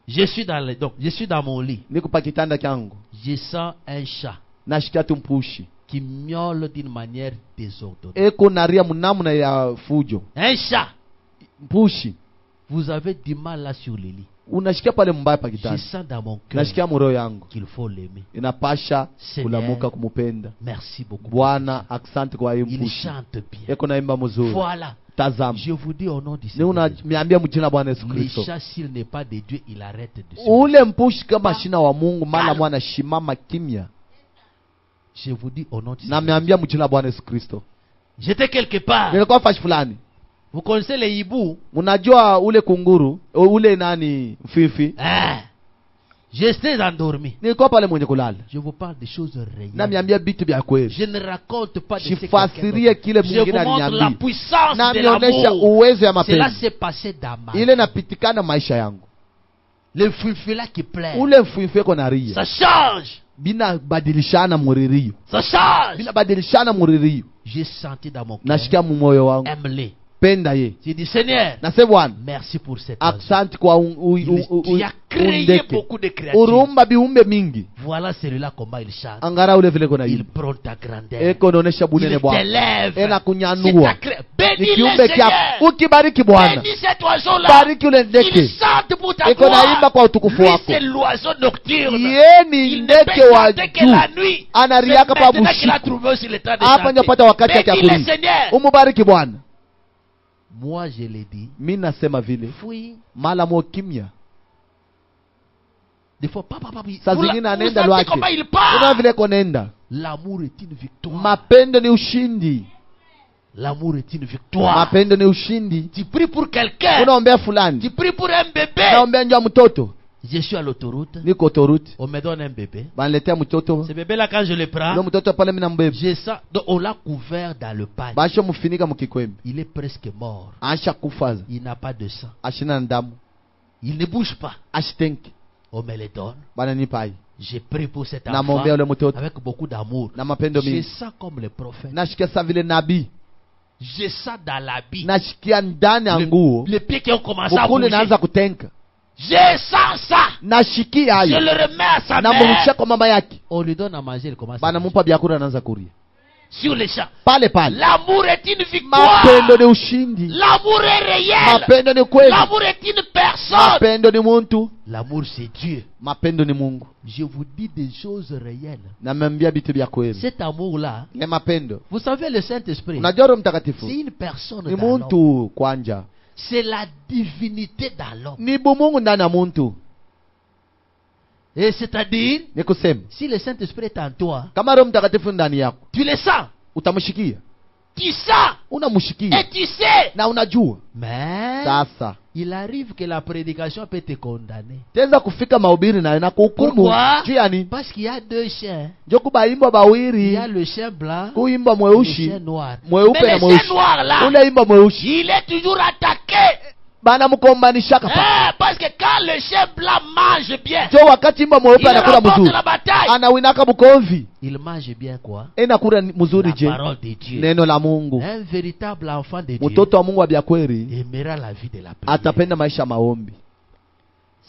Je suis dans mon lit. Niko pa kitanda changu. Je sens un chat Nashikia tu mpushi. qui miaule d'une manière désordonnée. Eko naria munamuna ya fujo. Un chat. Mpushi. Vous avez du mal là sur le lit. Unashikia pale mbaya pa Je kitanda. sens dans mon cœur Nashikia muro yangu. qu'il faut l'aimer. Inapasha Seigneur, kulamuka kumupenda. merci beaucoup. Bwana, asante kwa hii Il mpushi. chante bien. Eko naimba mzuri. Voilà. Tazama. Je vous dis au nom du Ni Seigneur. unaniambia mjina Bwana Yesu Les Kristo. chats, s'il n'est pas de Dieu, il arrête de se. Ule mpushi kama shina wa Mungu mala mwana shimama kimya. Je vous dis au nom du Na Seigneur. ameambia mjina Bwana Yesu Kristo. J'étais quelque part. Nilikuwa fashi fulani. Vous connaissez les hiboux? Unajua ule kunguru, ule nani mfifi. Ah. J'étais endormi. Nilikuwa pale mwenye kulala. Je vous parle des choses Na réelles. miambia vitu vya kweli. Je ne raconte pas de ce Sifasirie kile Je mwingine vous montre la aliniambia. puissance Na de mionyesha l'amour. uwezo ya Cela mapenzi. s'est passé dans ma vie. Ile napitikana maisha yangu. Le fufu là qui plaît. Ule mfifi eko na ria. Ça change. Bina badilishana muririo. Ça change. Bina badilishana muririo. J'ai senti dans mon cœur. Nashikia mumoyo wangu. Aime-les. Penda ye. J'ai dit Seigneur, Nasema Bwana, merci pour cette oiseau. asante kwa Tu as créé undeke. beaucoup de créatures. Urumba biumbe mingi. Voilà celui-là comment il chante. Angara ule vile kona Il hii. prend ta grandeur. Eko naonesha bunene Il Bwana. t'élève. Ena C'est kunyanua. ta cré- Ni Bénis-le kiumbe kia Seigneur. ukibariki Bwana. Bénis cet oiseau-là. Bariki ule Il ndeke. chante pour ta Eko naimba gloire. kwa utukufu Lui, wako. c'est l'oiseau nocturne. Yeye ni Il ne ndeke peut wa chanter que la juu. nuit. Anariaka C'est pa maintenant qu'il a bushiku. trouvé aussi le temps de Hapa ndio pata chanter. wakati yake ya Bénis le kulia. Seigneur. Umubariki Bwana. Moi, je l'ai dit. Mimi nasema vile. Fui. Mala mo kimya. Des fois, papa. Saa Vous zingine la- vous anaenda sentez lwake. comment il Unaona parle. vile konenda. L'amour est une victoire. Mapendo ni ushindi. L'amour est une victoire. Mapendo ni ushindi. Tu pries pour quelqu'un. Unaombea fulani. Tu pries pour un bébé. Naombea njoo mtoto. Je suis à l'autoroute. Niko toruti. On me donne un bébé. Baniletea mtoto. Ce bébé-là, quand je le prends, Ndio mtoto pale mimi nambeba. je sens. Donc, on l'a couvert dans le pagne. Basho mfinika mkikwembe. Il est presque mort. Asha kufaza. Il n'a pas de sang. Ashina ndamu. Il ne bouge pas. Ashitenki. On me le donne. Bana nipai. Je prie pour cet Na enfant mombea ule mtoto. avec beaucoup d'amour. Na mapendo Je mingi. sens comme le prophète. Nashikia sa vile nabii. Je sens dans l'habit. Nashikia ndani ya nguo. Les pieds qui ont commencé à Mkono bouger. inaanza kutenka. Je sens ça. Nashikia Je hayo. le remets à sa Na mère. mrudisha kwa mama yake. On lui donne à manger, il commence à Bana manger. mumpa biakura anaanza kuria. Sur les champs. Pale pale. L'amour est une victoire. Mapendo ni ushindi. L'amour est réel. Mapendo ni kweli. L'amour est une personne. Mapendo ni muntu. L'amour c'est Dieu. Mapendo ni Mungu. Je vous dis des choses réelles. Nameambia vitu vya kweli. Cet amour-là, Ile mapendo. vous savez le Saint-Esprit, Unajua Roho Mtakatifu c'est une personne ni dans l'homme. muntu kwanja. C'est la divinité dans l'homme. Ni bumungu ndani ya muntu. Et c'est-à-dire, Ni kusema si le Saint-Esprit est en toi, kama Roho Mtakatifu ndani yako tu le sens. utamshikia. Tu sens. Unamshikia Et tu sais. na unajua. Mais, Sasa il arrive que la prédication peut te condamner. teza kufika mahubiri na kuhukumu. Pourquoi? Juu ya nini? Parce qu'il y a deux chiens. Njo kubaimba Il bawiri. y a le chien blanc Kuimba et le mweushi. chien noir. Mweupe Mais na le chien mweushi. noir là, Ule imba mweushi. il est toujours attaqué banamukombanishaka pa. Parce que quand le chien blanc mange bien, Jo wakati mbwa mweupe il anakula remporte mzuri, la bataille. anawinaka bukomvi, Il mange bien quoi? enakula mzuri. La Je, parole de Dieu. neno la Mungu. Un véritable enfant de Dieu Mtoto wa Mungu wa bya kweli aimera la vie de la prière. atapenda maisha maombi,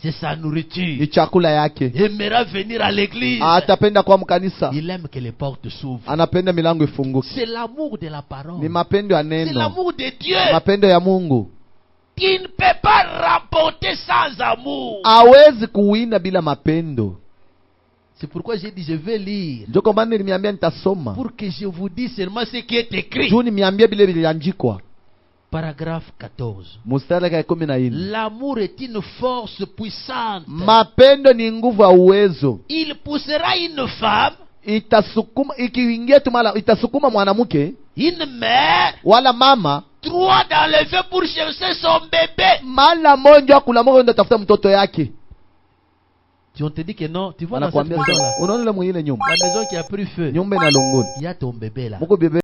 C'est sa ni nourriture. chakula yake. Aimera venir à l'église. Atapenda kwa mkanisa, Il aime que les portes s'ouvrent. anapenda milango ifunguke. C'est l'amour de la Ni parole. mapendo ya C'est neno, l'amour de Dieu. mapendo ya Mungu. Tu ne peux pas remporter sans amour. Hawezi kuwina bila mapendo. C'est pourquoi j'ai dit je vais lire. Ndio kwa maana nimiambia nitasoma, Pour que je vous dise seulement ce qui est écrit. juu nimiambia bile biliandikwa. Paragraphe 14. Mstari wa 14. L'amour est une force puissante. Mapendo ni nguvu ya uwezo. Il poussera une femme, Itasukuma, ikiingia tu mala itasukuma mwanamke une mère, wala mama trois dans le feu pour chercher son bébé. mala moja kula moja ndo tafuta mtoto yake. Tu on te dit que non, tu vois dans cette Wanakuambia maison là, sasa, unaona ile mwingine nyumba, la maison qui a pris feu, nyumba ina lunguni, il y a ton bébé là. muko bebe